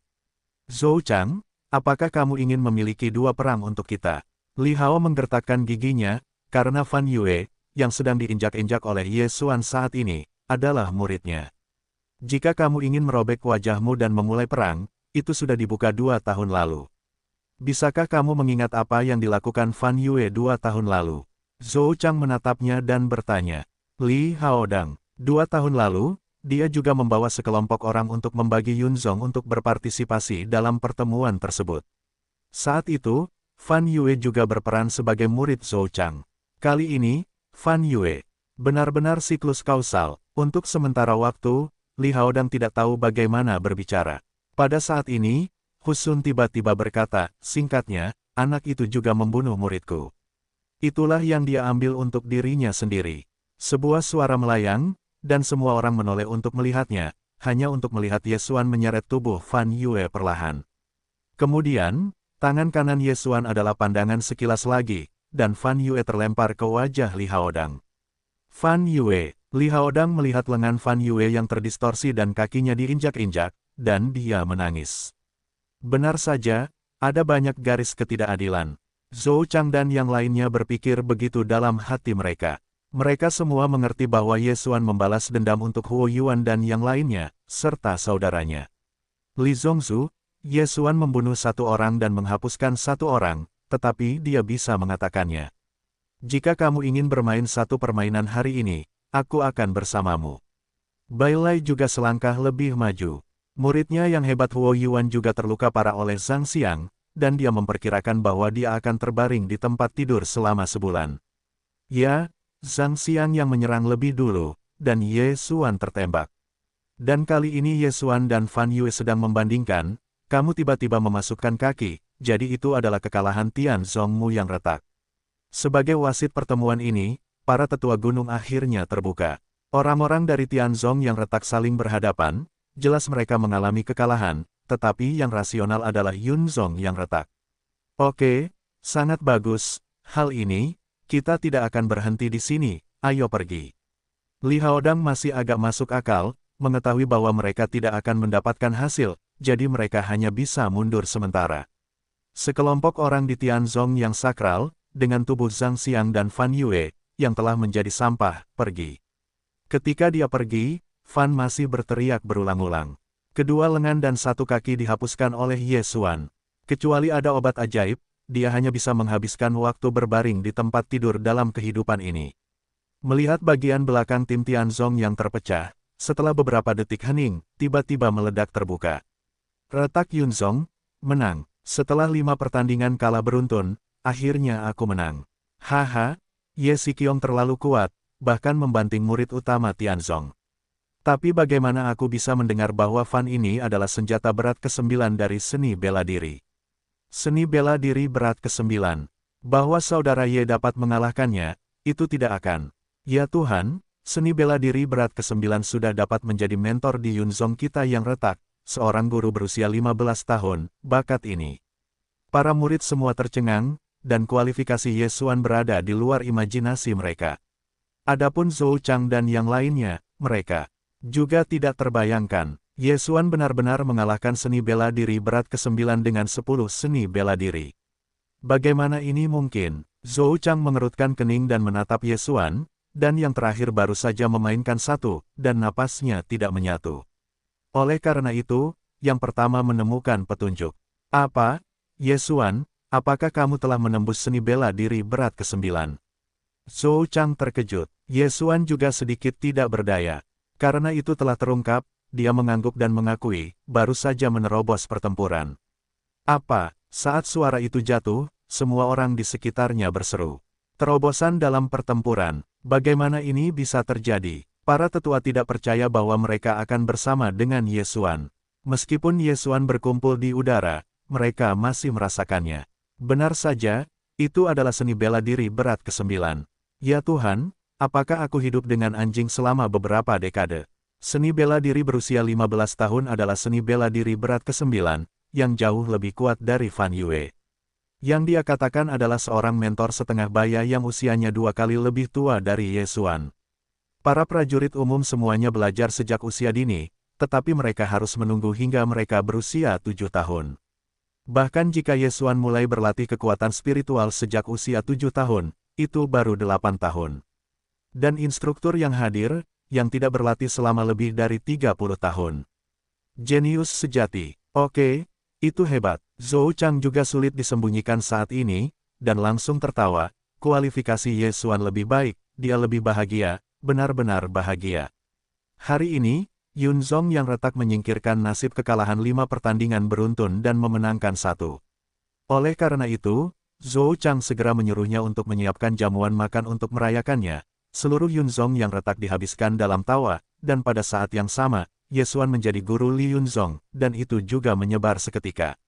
Zhou Chang, apakah kamu ingin memiliki dua perang untuk kita? Li Hao menggertakkan giginya, karena Fan Yue, yang sedang diinjak-injak oleh Ye Xuan saat ini, adalah muridnya. Jika kamu ingin merobek wajahmu dan memulai perang, itu sudah dibuka 2 tahun lalu. Bisakah kamu mengingat apa yang dilakukan Fan Yue 2 tahun lalu? Zhou Chang menatapnya dan bertanya. Li Haodang, 2 tahun lalu, dia juga membawa sekelompok orang untuk membagi Yunzong untuk berpartisipasi dalam pertemuan tersebut. Saat itu, Fan Yue juga berperan sebagai murid Zhou Chang. Kali ini, Fan Yue, benar-benar siklus kausal, untuk sementara waktu, Li Haodang tidak tahu bagaimana berbicara. Pada saat ini, Husun tiba-tiba berkata, singkatnya, anak itu juga membunuh muridku. Itulah yang dia ambil untuk dirinya sendiri. Sebuah suara melayang, dan semua orang menoleh untuk melihatnya, hanya untuk melihat Ye Xuan menyeret tubuh Fan Yue perlahan. Kemudian, tangan kanan Ye Xuan adalah pandangan sekilas lagi, dan Fan Yue terlempar ke wajah Li Haodang. Fan Yue. Li Haodang melihat lengan Fan Yue yang terdistorsi dan kakinya diinjak-injak, dan dia menangis. Benar saja, ada banyak garis ketidakadilan. Zhou Chang dan yang lainnya berpikir begitu dalam hati mereka. Mereka semua mengerti bahwa Ye Xuan membalas dendam untuk Huo Yuan dan yang lainnya, serta saudaranya. Li Zongzu, Ye Xuan membunuh 1 orang dan menghapuskan 1 orang, tetapi dia bisa mengatakannya. Jika kamu ingin bermain satu permainan hari ini, aku akan bersamamu. Bai Lai juga selangkah lebih maju. Muridnya yang hebat Huo Yuan juga terluka parah oleh Zhang Xiang, dan dia memperkirakan bahwa dia akan terbaring di tempat tidur selama sebulan. Ya, Zhang Xiang yang menyerang lebih dulu, dan Ye Xuan tertembak. Dan kali ini Ye Xuan dan Fan Yue sedang membandingkan, kamu tiba-tiba memasukkan kaki, jadi itu adalah kekalahan Tianzongmu yang retak. Sebagai wasit pertemuan ini, para tetua gunung akhirnya terbuka. Orang-orang dari Tianzong yang retak saling berhadapan, jelas mereka mengalami kekalahan, tetapi yang rasional adalah Yunzong yang retak. Oke, sangat bagus, hal ini, kita tidak akan berhenti di sini, ayo pergi. Li Haodang masih agak masuk akal, mengetahui bahwa mereka tidak akan mendapatkan hasil, jadi mereka hanya bisa mundur sementara. Sekelompok orang di Tianzong yang sakral, dengan tubuh Zhang Xiang dan Fan Yue, yang telah menjadi sampah, pergi. Ketika dia pergi, Fan masih berteriak berulang-ulang. Kedua lengan dan satu kaki dihapuskan oleh Ye Xuan. Kecuali ada obat ajaib, dia hanya bisa menghabiskan waktu berbaring di tempat tidur dalam kehidupan ini. Melihat bagian belakang tim Tianzong yang terpecah, setelah beberapa detik hening, tiba-tiba meledak terbuka. Retak Yunzong, menang. Setelah 5 pertandingan kalah beruntun, akhirnya aku menang. Haha, Ye Xiqiong terlalu kuat, bahkan membanting murid utama Tianzong. Tapi bagaimana aku bisa mendengar bahwa Fan ini adalah senjata berat ke-9 dari seni bela diri? Seni bela diri berat ke-9. Bahwa saudara Ye dapat mengalahkannya, itu tidak akan. Ya Tuhan, seni bela diri berat ke-9 sudah dapat menjadi mentor di Yunzong kita yang retak, seorang guru berusia 15 tahun, bakat ini. Para murid semua tercengang, dan kualifikasi Ye Xuan berada di luar imajinasi mereka. Adapun Zhou Chang dan yang lainnya, mereka juga tidak terbayangkan. Ye Xuan benar-benar mengalahkan seni bela diri berat ke-9 dengan 10 seni bela diri. Bagaimana ini mungkin? Zhou Chang mengerutkan kening dan menatap Ye Xuan, dan yang terakhir baru saja memainkan satu, dan napasnya tidak menyatu. Oleh karena itu, yang pertama menemukan petunjuk. Apa? Ye Xuan, apakah kamu telah menembus seni bela diri berat ke-9? Zhou Chang terkejut. Ye Xuan juga sedikit tidak berdaya. Karena itu telah terungkap, dia mengangguk dan mengakui, baru saja menerobos pertempuran. Apa? Saat suara itu jatuh, semua orang di sekitarnya berseru. Terobosan dalam pertempuran. Bagaimana ini bisa terjadi? Para tetua tidak percaya bahwa mereka akan bersama dengan Ye Xuan. Meskipun Ye Xuan berkumpul di udara, mereka masih merasakannya. Benar saja, itu adalah seni bela diri berat ke-9. Ya Tuhan, apakah aku hidup dengan anjing selama beberapa dekade? Seni bela diri berusia 15 tahun adalah seni bela diri berat ke-9, yang jauh lebih kuat dari Fan Yue. Yang dia katakan adalah seorang mentor setengah baya yang usianya 2 kali lebih tua dari Ye Xuan. Para prajurit umum semuanya belajar sejak usia dini, tetapi mereka harus menunggu hingga mereka berusia 7 tahun. Bahkan jika Ye Xuan mulai berlatih kekuatan spiritual sejak usia 7 tahun, itu baru 8 tahun. Dan instruktur yang hadir, yang tidak berlatih selama lebih dari 30 tahun. Jenius sejati. Oke, itu hebat. Zhou Chang juga sulit disembunyikan saat ini, dan langsung tertawa. Kualifikasi Ye Xuan lebih baik, dia lebih bahagia, benar-benar bahagia. Hari ini, Yunzong yang retak menyingkirkan nasib kekalahan 5 pertandingan beruntun dan memenangkan 1. Oleh karena itu, Zhou Chang segera menyuruhnya untuk menyiapkan jamuan makan untuk merayakannya. Seluruh Yunzong yang retak dihabiskan dalam tawa, dan pada saat yang sama, Ye Xuan menjadi guru Li Yunzong, dan itu juga menyebar seketika.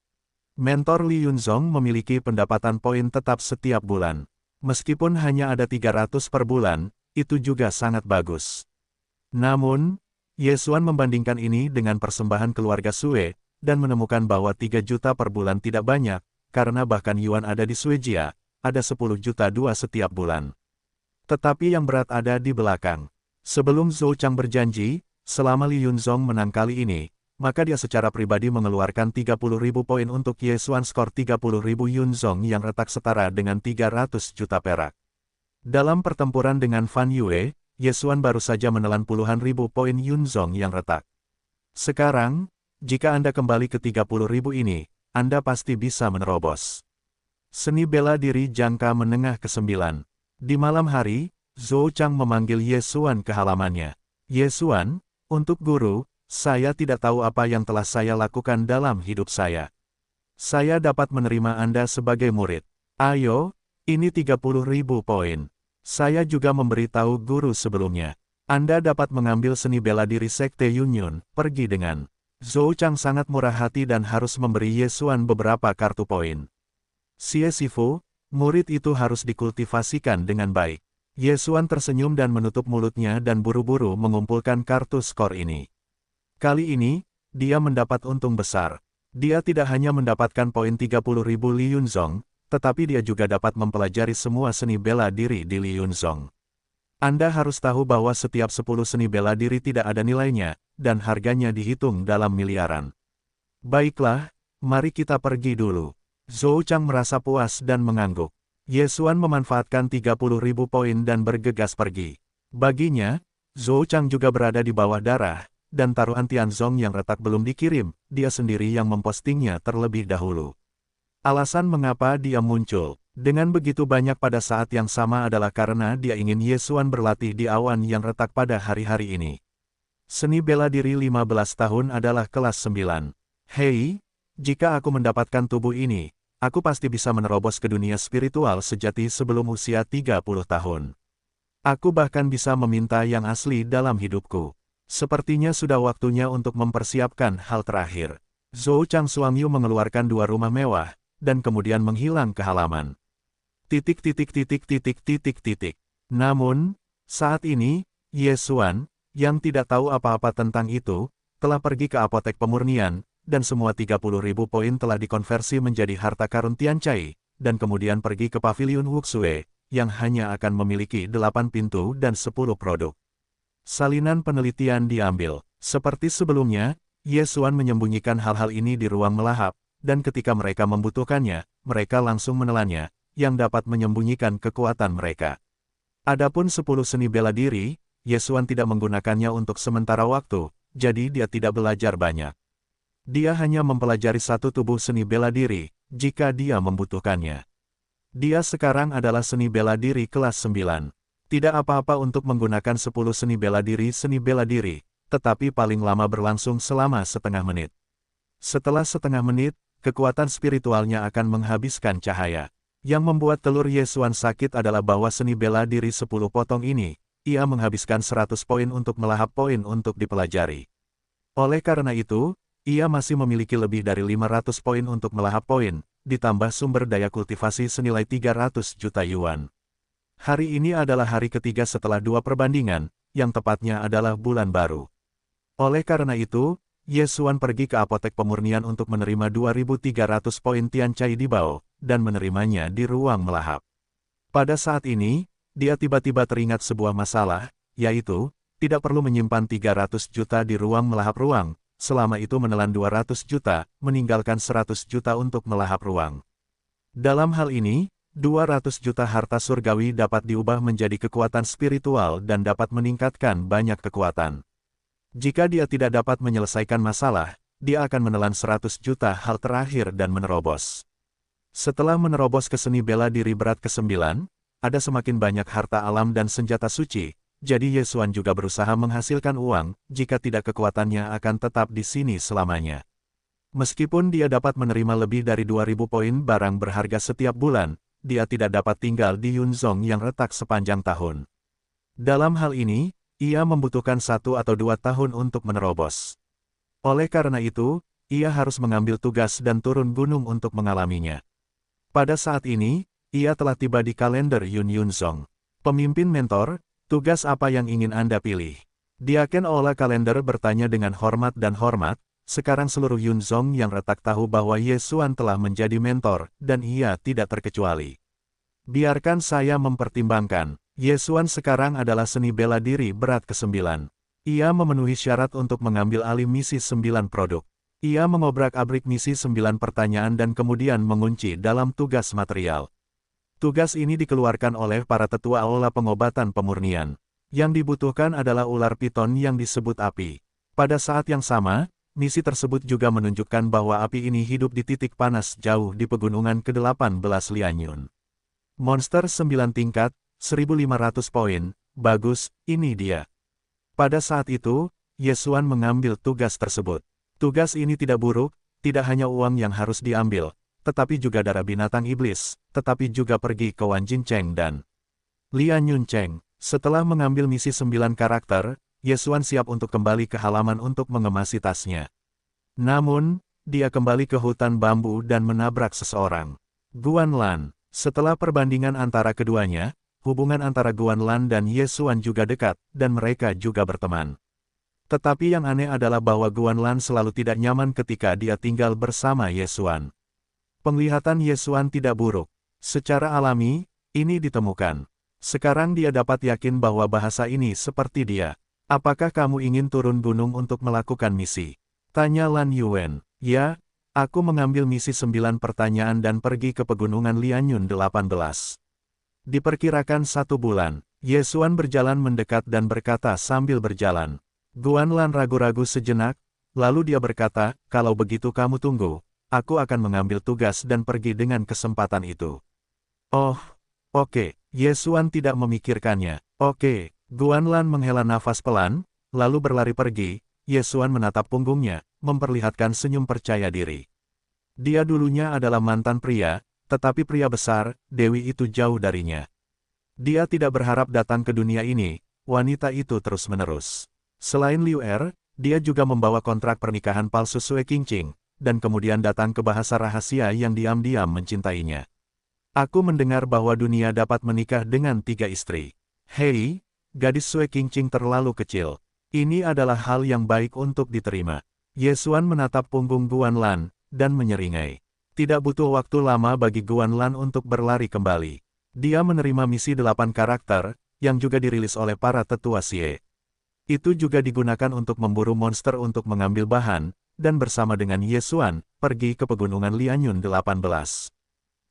Mentor Li Yunzong memiliki pendapatan poin tetap setiap bulan. Meskipun hanya ada 300 per bulan, itu juga sangat bagus. Namun, Ye Xuan membandingkan ini dengan persembahan keluarga Sue, dan menemukan bahwa 3 juta per bulan tidak banyak, karena bahkan Yuan ada di Suejia, ada 10 juta 2 setiap bulan. Tetapi yang berat ada di belakang. Sebelum Zhou Chang berjanji, selama Li Yunzong menang kali ini, maka dia secara pribadi mengeluarkan 30.000 poin untuk Ye Xuan. Skor 30.000 Yunzong yang retak setara dengan 300 juta perak. Dalam pertempuran dengan Fan Yue, Ye Xuan baru saja menelan puluhan ribu poin Yunzong yang retak. Sekarang, jika Anda kembali ke 30.000 ini, Anda pasti bisa menerobos. Seni bela diri jangka menengah ke-9. Di malam hari, Zhou Chang memanggil Ye Xuan ke halamannya. Ye Xuan, untuk guru, saya tidak tahu apa yang telah saya lakukan dalam hidup saya. Saya dapat menerima Anda sebagai murid. Ayo, ini 30.000 poin. Saya juga memberitahu guru sebelumnya. Anda dapat mengambil seni bela diri Sekte Yunyun, pergi dengan. Zhou Chang sangat murah hati dan harus memberi Ye Xuan beberapa kartu poin. Xie Sifu, murid itu harus dikultivasikan dengan baik. Ye Xuan tersenyum dan menutup mulutnya dan buru-buru mengumpulkan kartu skor ini. Kali ini, dia mendapat untung besar. Dia tidak hanya mendapatkan poin 30.000 Li Yunzong, tetapi dia juga dapat mempelajari semua seni bela diri di Li Yunzong. Anda harus tahu bahwa setiap 10 seni bela diri tidak ada nilainya, dan harganya dihitung dalam miliaran. Baiklah, mari kita pergi dulu. Zhou Chang merasa puas dan mengangguk. Ye Xuan memanfaatkan 30.000 poin dan bergegas pergi. Baginya, Zhou Chang juga berada di bawah darah, dan taruhan Tianzong yang retak belum dikirim, dia sendiri yang mempostingnya terlebih dahulu. Alasan mengapa dia muncul dengan begitu banyak pada saat yang sama adalah karena dia ingin Ye Xuan berlatih di awan yang retak pada hari-hari ini. Seni bela diri 15 tahun adalah kelas 9. Hei, jika aku mendapatkan tubuh ini, aku pasti bisa menerobos ke dunia spiritual sejati sebelum usia 30 tahun. Aku bahkan bisa meminta yang asli dalam hidupku. Sepertinya sudah waktunya untuk mempersiapkan hal terakhir. Zhou Chang Suangyu mengeluarkan 2 rumah mewah, dan kemudian menghilang ke halaman. Namun, saat ini, Ye Xuan, yang tidak tahu apa-apa tentang itu, telah pergi ke apotek pemurnian, dan semua 30.000 poin telah dikonversi menjadi harta karun Tianchai, dan kemudian pergi ke paviliun Wuxue, yang hanya akan memiliki 8 pintu dan 10 produk. Salinan penelitian diambil. Seperti sebelumnya, Ye Xuan menyembunyikan hal-hal ini di ruang melahap, dan ketika mereka membutuhkannya, mereka langsung menelannya, yang dapat menyembunyikan kekuatan mereka. Adapun 10 seni bela diri, Ye Xuan tidak menggunakannya untuk sementara waktu, jadi dia tidak belajar banyak. Dia hanya mempelajari satu tubuh seni bela diri, jika dia membutuhkannya. Dia sekarang adalah seni bela diri kelas 9. Tidak apa-apa untuk menggunakan 10 seni bela diri, tetapi paling lama berlangsung selama setengah menit. Setelah setengah menit, kekuatan spiritualnya akan menghabiskan cahaya. Yang membuat telur Ye Xuan sakit adalah bahwa seni bela diri 10 potong ini, ia menghabiskan 100 poin untuk melahap poin untuk dipelajari. Oleh karena itu, ia masih memiliki lebih dari 500 poin untuk melahap poin, ditambah sumber daya kultivasi senilai 300 juta yuan. Hari ini adalah hari ketiga setelah 2 perbandingan, yang tepatnya adalah bulan baru. Oleh karena itu, Ye Xuan pergi ke apotek pemurnian untuk menerima 2.300 poin Tianchai di Bao, dan menerimanya di ruang melahap. Pada saat ini, dia tiba-tiba teringat sebuah masalah, yaitu, tidak perlu menyimpan 300 juta di ruang melahap ruang, selama itu menelan 200 juta, meninggalkan 100 juta untuk melahap ruang. Dalam hal ini, 200 juta harta surgawi dapat diubah menjadi kekuatan spiritual dan dapat meningkatkan banyak kekuatan. Jika dia tidak dapat menyelesaikan masalah, dia akan menelan 100 juta hal terakhir dan menerobos. Setelah menerobos ke seni bela diri berat ke-9, ada semakin banyak harta alam dan senjata suci, jadi Ye Xuan juga berusaha menghasilkan uang, jika tidak kekuatannya akan tetap di sini selamanya. Meskipun dia dapat menerima lebih dari 2.000 poin barang berharga setiap bulan, dia tidak dapat tinggal di Yunzong yang retak sepanjang tahun. Dalam hal ini, ia membutuhkan 1 atau 2 tahun untuk menerobos. Oleh karena itu, ia harus mengambil tugas dan turun gunung untuk mengalaminya. Pada saat ini, ia telah tiba di kalender Yunzong. Pemimpin mentor, tugas apa yang ingin Anda pilih? Diaken Ola Kalender bertanya dengan hormat dan hormat, sekarang seluruh Yunzong yang retak tahu bahwa Ye Xuan telah menjadi mentor, dan ia tidak terkecuali. Biarkan saya mempertimbangkan, Ye Xuan sekarang adalah seni bela diri berat ke-9. Ia memenuhi syarat untuk mengambil alih misi 9 produk. Ia mengobrak-abrik misi 9 pertanyaan dan kemudian mengunci dalam tugas material. Tugas ini dikeluarkan oleh para tetua aula pengobatan pemurnian. Yang dibutuhkan adalah ular piton yang disebut api. Pada saat yang sama, misi tersebut juga menunjukkan bahwa api ini hidup di titik panas jauh di pegunungan ke-18 Lianyun. Monster 9 tingkat, 1.500 poin, bagus, ini dia. Pada saat itu, Ye Xuan mengambil tugas tersebut. Tugas ini tidak buruk, tidak hanya uang yang harus diambil, tetapi juga darah binatang iblis, tetapi juga pergi ke Wan Jincheng dan Lian Yuncheng. Setelah mengambil misi 9 karakter, Ye Xuan siap untuk kembali ke halaman untuk mengemasi tasnya. Namun, dia kembali ke hutan bambu dan menabrak seseorang. Guan Lan. Setelah perbandingan antara keduanya, hubungan antara Guan Lan dan Ye Xuan juga dekat, dan mereka juga berteman. Tetapi yang aneh adalah bahwa Guan Lan selalu tidak nyaman ketika dia tinggal bersama Ye Xuan. Penglihatan Ye Xuan tidak buruk. Secara alami, ini ditemukan. Sekarang dia dapat yakin bahwa bahasa ini seperti dia. Apakah kamu ingin turun gunung untuk melakukan misi? Tanya Lan Yuan. Ya, Aku mengambil misi 9 pertanyaan dan pergi ke pegunungan Lianyun 18. Diperkirakan 1 bulan, Ye Xuan berjalan mendekat dan berkata sambil berjalan. Guanlan ragu-ragu sejenak, lalu dia berkata, kalau begitu kamu tunggu, aku akan mengambil tugas dan pergi dengan kesempatan itu. Oh, oke, Ye Xuan tidak memikirkannya. Oke, Guanlan menghela nafas pelan, lalu berlari pergi. Ye Xuan menatap punggungnya, memperlihatkan senyum percaya diri. Dia dulunya adalah mantan pria, tetapi pria besar, Dewi itu jauh darinya. Dia tidak berharap datang ke dunia ini, wanita itu terus-menerus. Selain Liu Er, dia juga membawa kontrak pernikahan palsu Sui Qingqing, dan kemudian datang ke bahasa rahasia yang diam-diam mencintainya. Aku mendengar bahwa dunia dapat menikah dengan 3 istri. Hei, gadis Sui Qingqing terlalu kecil. Ini adalah hal yang baik untuk diterima. Ye Xuan menatap punggung Guanlan, dan menyeringai. Tidak butuh waktu lama bagi Guanlan untuk berlari kembali. Dia menerima misi 8 karakter, yang juga dirilis oleh para tetua Xie. Itu juga digunakan untuk memburu monster untuk mengambil bahan, dan bersama dengan Ye Xuan, pergi ke pegunungan Lianyun 18.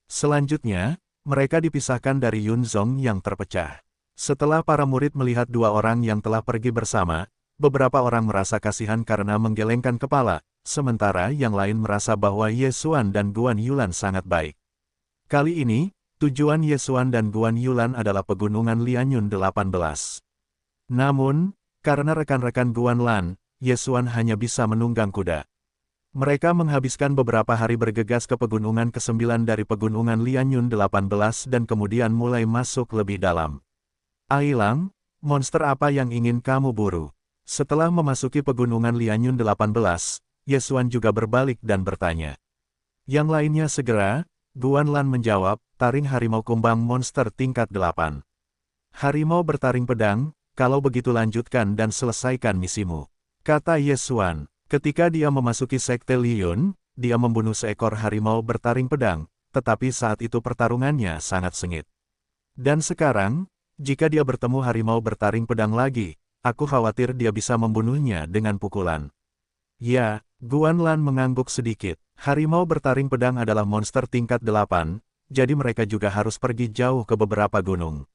Selanjutnya, mereka dipisahkan dari Yunzong yang terpecah. Setelah para murid melihat 2 orang yang telah pergi bersama, beberapa orang merasa kasihan karena menggelengkan kepala, sementara yang lain merasa bahwa Ye Xuan dan Guan Yulan sangat baik. Kali ini, tujuan Ye Xuan dan Guan Yulan adalah pegunungan Lianyun 18. Namun, karena rekan-rekan Guanlan, Ye Xuan hanya bisa menunggang kuda. Mereka menghabiskan beberapa hari bergegas ke pegunungan ke-9 dari pegunungan Lianyun 18 dan kemudian mulai masuk lebih dalam. Ailang, monster apa yang ingin kamu buru? Setelah memasuki pegunungan Lianyun 18, Ye Xuan juga berbalik dan bertanya. Yang lainnya segera, Guanlan menjawab, taring harimau kumbang monster tingkat 8. Harimau bertaring pedang, kalau begitu lanjutkan dan selesaikan misimu. Kata Ye Xuan, ketika dia memasuki Sekte Liyun, dia membunuh seekor harimau bertaring pedang, tetapi saat itu pertarungannya sangat sengit. Dan sekarang, jika dia bertemu harimau bertaring pedang lagi, aku khawatir dia bisa membunuhnya dengan pukulan. Ya, Guanlan mengangguk sedikit. Harimau bertaring pedang adalah monster tingkat 8, jadi mereka juga harus pergi jauh ke beberapa gunung.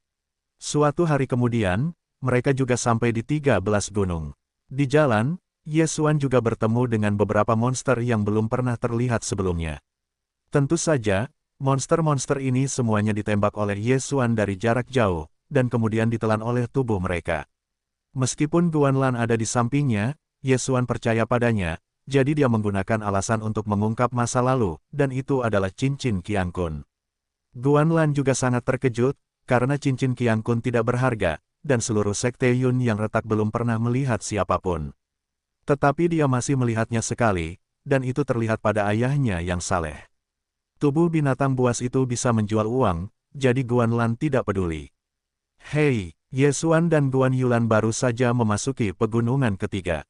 Suatu hari kemudian, mereka juga sampai di 13 gunung. Di jalan, Ye Xuan juga bertemu dengan beberapa monster yang belum pernah terlihat sebelumnya. Tentu saja, monster-monster ini semuanya ditembak oleh Ye Xuan dari jarak jauh, dan kemudian ditelan oleh tubuh mereka. Meskipun Guanlan ada di sampingnya, Ye Xuan percaya padanya, jadi dia menggunakan alasan untuk mengungkap masa lalu, dan itu adalah cincin Qiang Kun. Guanlan juga sangat terkejut, karena cincin Qiang Kun tidak berharga, dan seluruh Sekte Yun yang retak belum pernah melihat siapapun. Tetapi dia masih melihatnya sekali, dan itu terlihat pada ayahnya yang saleh. Tubuh binatang buas itu bisa menjual uang, jadi Guanlan tidak peduli. Hei, Ye Xuan dan Guan Yulan baru saja memasuki pegunungan ke-13,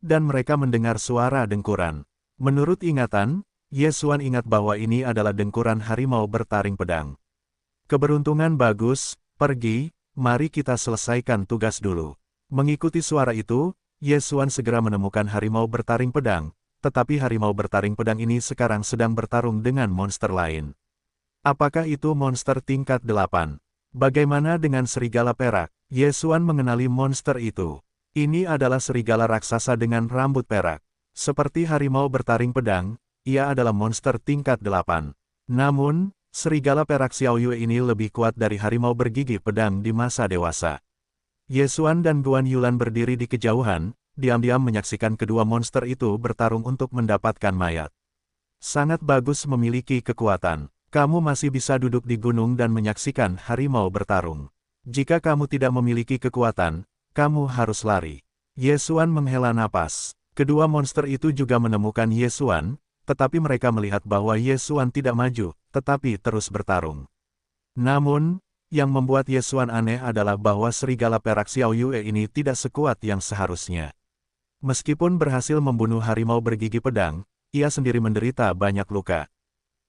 dan mereka mendengar suara dengkuran. Menurut ingatan, Ye Xuan ingat bahwa ini adalah dengkuran harimau bertaring pedang. Keberuntungan bagus, pergi, mari kita selesaikan tugas dulu. Mengikuti suara itu, Ye Xuan segera menemukan harimau bertaring pedang, tetapi harimau bertaring pedang ini sekarang sedang bertarung dengan monster lain. Apakah itu monster tingkat 8? Bagaimana dengan serigala perak? Ye Xuan mengenali monster itu. Ini adalah serigala raksasa dengan rambut perak. Seperti harimau bertaring pedang, ia adalah monster tingkat 8. Namun, serigala perak Xiao Yue ini lebih kuat dari harimau bergigi pedang di masa dewasa. Ye Xuan dan Guan Yulan berdiri di kejauhan, diam-diam menyaksikan kedua monster itu bertarung untuk mendapatkan mayat. Sangat bagus memiliki kekuatan. Kamu masih bisa duduk di gunung dan menyaksikan harimau bertarung. Jika kamu tidak memiliki kekuatan, kamu harus lari. Ye Xuan menghela napas. Kedua monster itu juga menemukan Ye Xuan, tetapi mereka melihat bahwa Ye Xuan tidak maju, tetapi terus bertarung. Namun, yang membuat Ye Xuan aneh adalah bahwa serigala perak Xiao Yue ini tidak sekuat yang seharusnya. Meskipun berhasil membunuh harimau bergigi pedang, ia sendiri menderita banyak luka.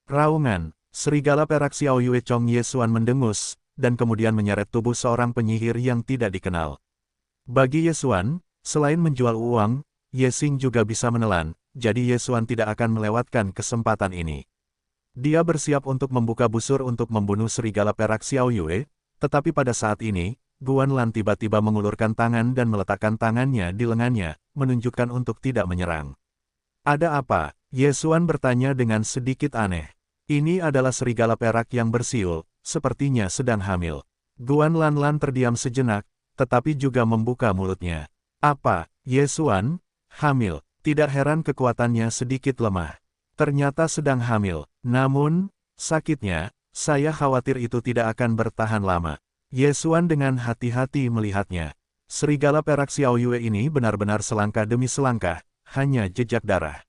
Raungan. Serigala perak Xiao Yue Chong Ye Xuan mendengus, dan kemudian menyeret tubuh seorang penyihir yang tidak dikenal. Bagi Ye Xuan, selain menjual uang, Ye Xing juga bisa menelan, jadi Ye Xuan tidak akan melewatkan kesempatan ini. Dia bersiap untuk membuka busur untuk membunuh serigala perak Xiao Yue, tetapi pada saat ini, Guan Lan tiba-tiba mengulurkan tangan dan meletakkan tangannya di lengannya, menunjukkan untuk tidak menyerang. Ada apa? Ye Xuan bertanya dengan sedikit aneh. Ini adalah serigala perak yang bersiul, sepertinya sedang hamil. Guan Lan terdiam sejenak, tetapi juga membuka mulutnya. Apa? Ye Xuan? Hamil. Tidak heran kekuatannya sedikit lemah. Ternyata sedang hamil. Namun, sakitnya, saya khawatir itu tidak akan bertahan lama. Ye Xuan dengan hati-hati melihatnya. Serigala perak Xiao Yue ini benar-benar selangkah demi selangkah, hanya jejak darah.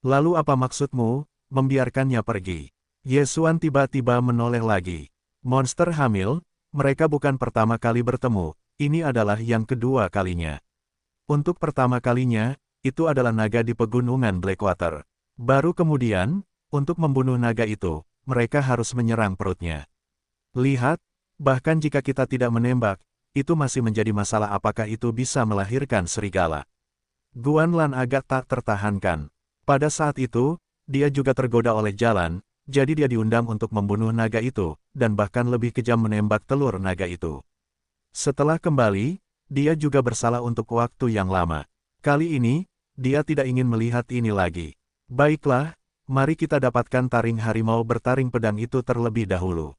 Lalu apa maksudmu, membiarkannya pergi? Ye Xuan tiba-tiba menoleh lagi. Monster hamil, mereka bukan pertama kali bertemu, ini adalah yang kedua kalinya. Untuk pertama kalinya, itu adalah naga di pegunungan Blackwater. Baru kemudian, untuk membunuh naga itu, mereka harus menyerang perutnya. Lihat, bahkan jika kita tidak menembak, itu masih menjadi masalah apakah itu bisa melahirkan serigala. Guan Lan agak tak tertahankan. Pada saat itu, dia juga tergoda oleh jalan, jadi dia diundang untuk membunuh naga itu, dan bahkan lebih kejam menembak telur naga itu. Setelah kembali, dia juga bersalah untuk waktu yang lama. Kali ini, dia tidak ingin melihat ini lagi. Baiklah, mari kita dapatkan taring harimau bertaring pedang itu terlebih dahulu.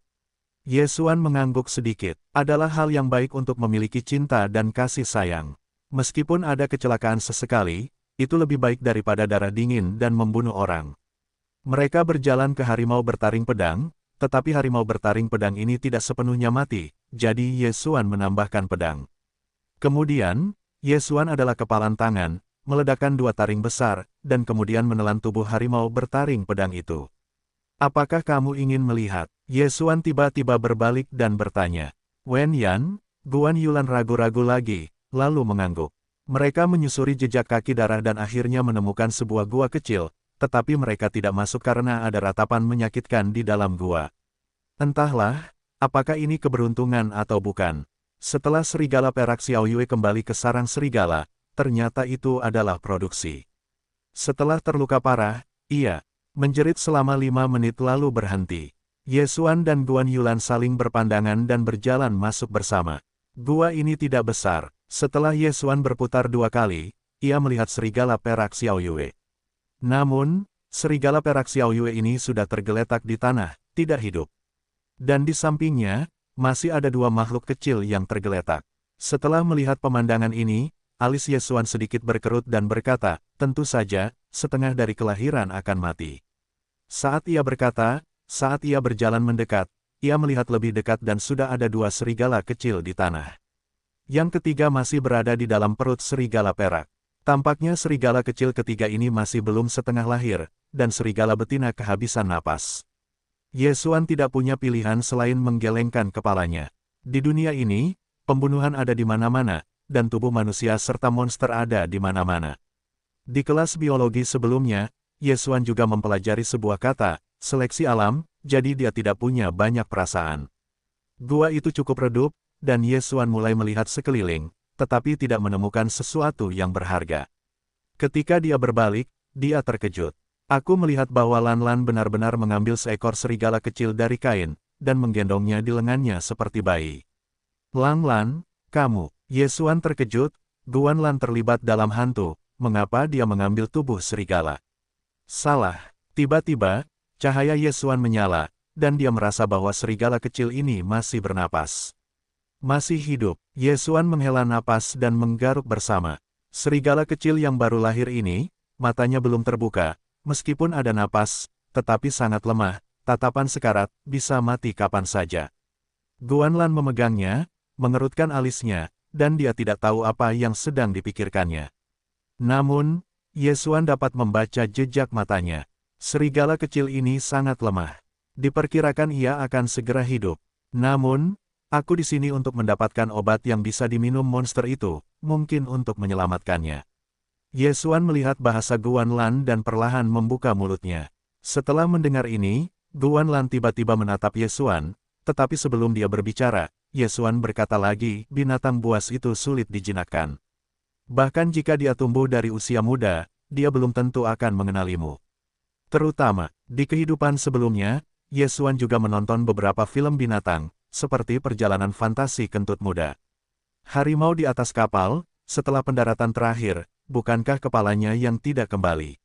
Ye Xuan mengangguk sedikit. Adalah hal yang baik untuk memiliki cinta dan kasih sayang. Meskipun ada kecelakaan sesekali, itu lebih baik daripada darah dingin dan membunuh orang. Mereka berjalan ke harimau bertaring pedang, tetapi harimau bertaring pedang ini tidak sepenuhnya mati, jadi Ye Xuan menambahkan pedang. Kemudian, Ye Xuan adalah kepalan tangan, meledakkan dua taring besar, dan kemudian menelan tubuh harimau bertaring pedang itu. Apakah kamu ingin melihat? Ye Xuan tiba-tiba berbalik dan bertanya. Wen Yan, Guan Yulan ragu-ragu lagi, lalu mengangguk. Mereka menyusuri jejak kaki darah dan akhirnya menemukan sebuah gua kecil, tetapi mereka tidak masuk karena ada ratapan menyakitkan di dalam gua. Entahlah, apakah ini keberuntungan atau bukan. Setelah serigala perak Xiao Yue kembali ke sarang serigala, ternyata itu adalah produksi. Setelah terluka parah, ia menjerit selama 5 menit lalu berhenti. Ye Xuan dan Guan Yulan saling berpandangan dan berjalan masuk bersama. Gua ini tidak besar. Setelah Ye Xuan berputar 2 kali, ia melihat serigala perak Xiao Yue. Namun, serigala perak Xiao Yue ini sudah tergeletak di tanah, tidak hidup. Dan di sampingnya, masih ada 2 makhluk kecil yang tergeletak. Setelah melihat pemandangan ini, alis Ye Xuan sedikit berkerut dan berkata, tentu saja, setengah dari kelahiran akan mati. Saat ia berkata, saat ia berjalan mendekat, ia melihat lebih dekat dan sudah ada 2 serigala kecil di tanah. Yang ketiga masih berada di dalam perut serigala perak. Tampaknya serigala kecil ketiga ini masih belum setengah lahir, dan serigala betina kehabisan napas. Ye Xuan tidak punya pilihan selain menggelengkan kepalanya. Di dunia ini, pembunuhan ada di mana-mana, dan tubuh manusia serta monster ada di mana-mana. Di kelas biologi sebelumnya, Ye Xuan juga mempelajari sebuah kata, seleksi alam, jadi dia tidak punya banyak perasaan. Gua itu cukup redup, dan Ye Xuan mulai melihat sekeliling, tetapi tidak menemukan sesuatu yang berharga. Ketika dia berbalik, dia terkejut. Aku melihat bahwa Lan Lan benar-benar mengambil seekor serigala kecil dari kain, dan menggendongnya di lengannya seperti bayi. Lan Lan, kamu. Ye Xuan terkejut, Guan Lan terlibat dalam hantu, mengapa dia mengambil tubuh serigala? Salah. Tiba-tiba, cahaya Ye Xuan menyala, dan dia merasa bahwa serigala kecil ini masih bernapas. Masih hidup. Ye Xuan menghela napas dan menggaruk bersama. Serigala kecil yang baru lahir ini, matanya belum terbuka, meskipun ada napas, tetapi sangat lemah, tatapan sekarat, bisa mati kapan saja. Guan Lan memegangnya, mengerutkan alisnya, dan dia tidak tahu apa yang sedang dipikirkannya. Namun, Ye Xuan dapat membaca jejak matanya. Serigala kecil ini sangat lemah. Diperkirakan ia akan segera hidup. Namun, aku di sini untuk mendapatkan obat yang bisa diminum monster itu, mungkin untuk menyelamatkannya. Ye Xuan melihat bahasa Guan Lan dan perlahan membuka mulutnya. Setelah mendengar ini, Guan Lan tiba-tiba menatap Ye Xuan, tetapi sebelum dia berbicara, Ye Xuan berkata lagi, binatang buas itu sulit dijinakkan. Bahkan jika dia tumbuh dari usia muda, dia belum tentu akan mengenalimu. Terutama, di kehidupan sebelumnya, Yesuan juga menonton beberapa film binatang, seperti perjalanan fantasi kentut muda. Harimau di atas kapal, setelah pendaratan terakhir, bukankah kepalanya yang tidak kembali?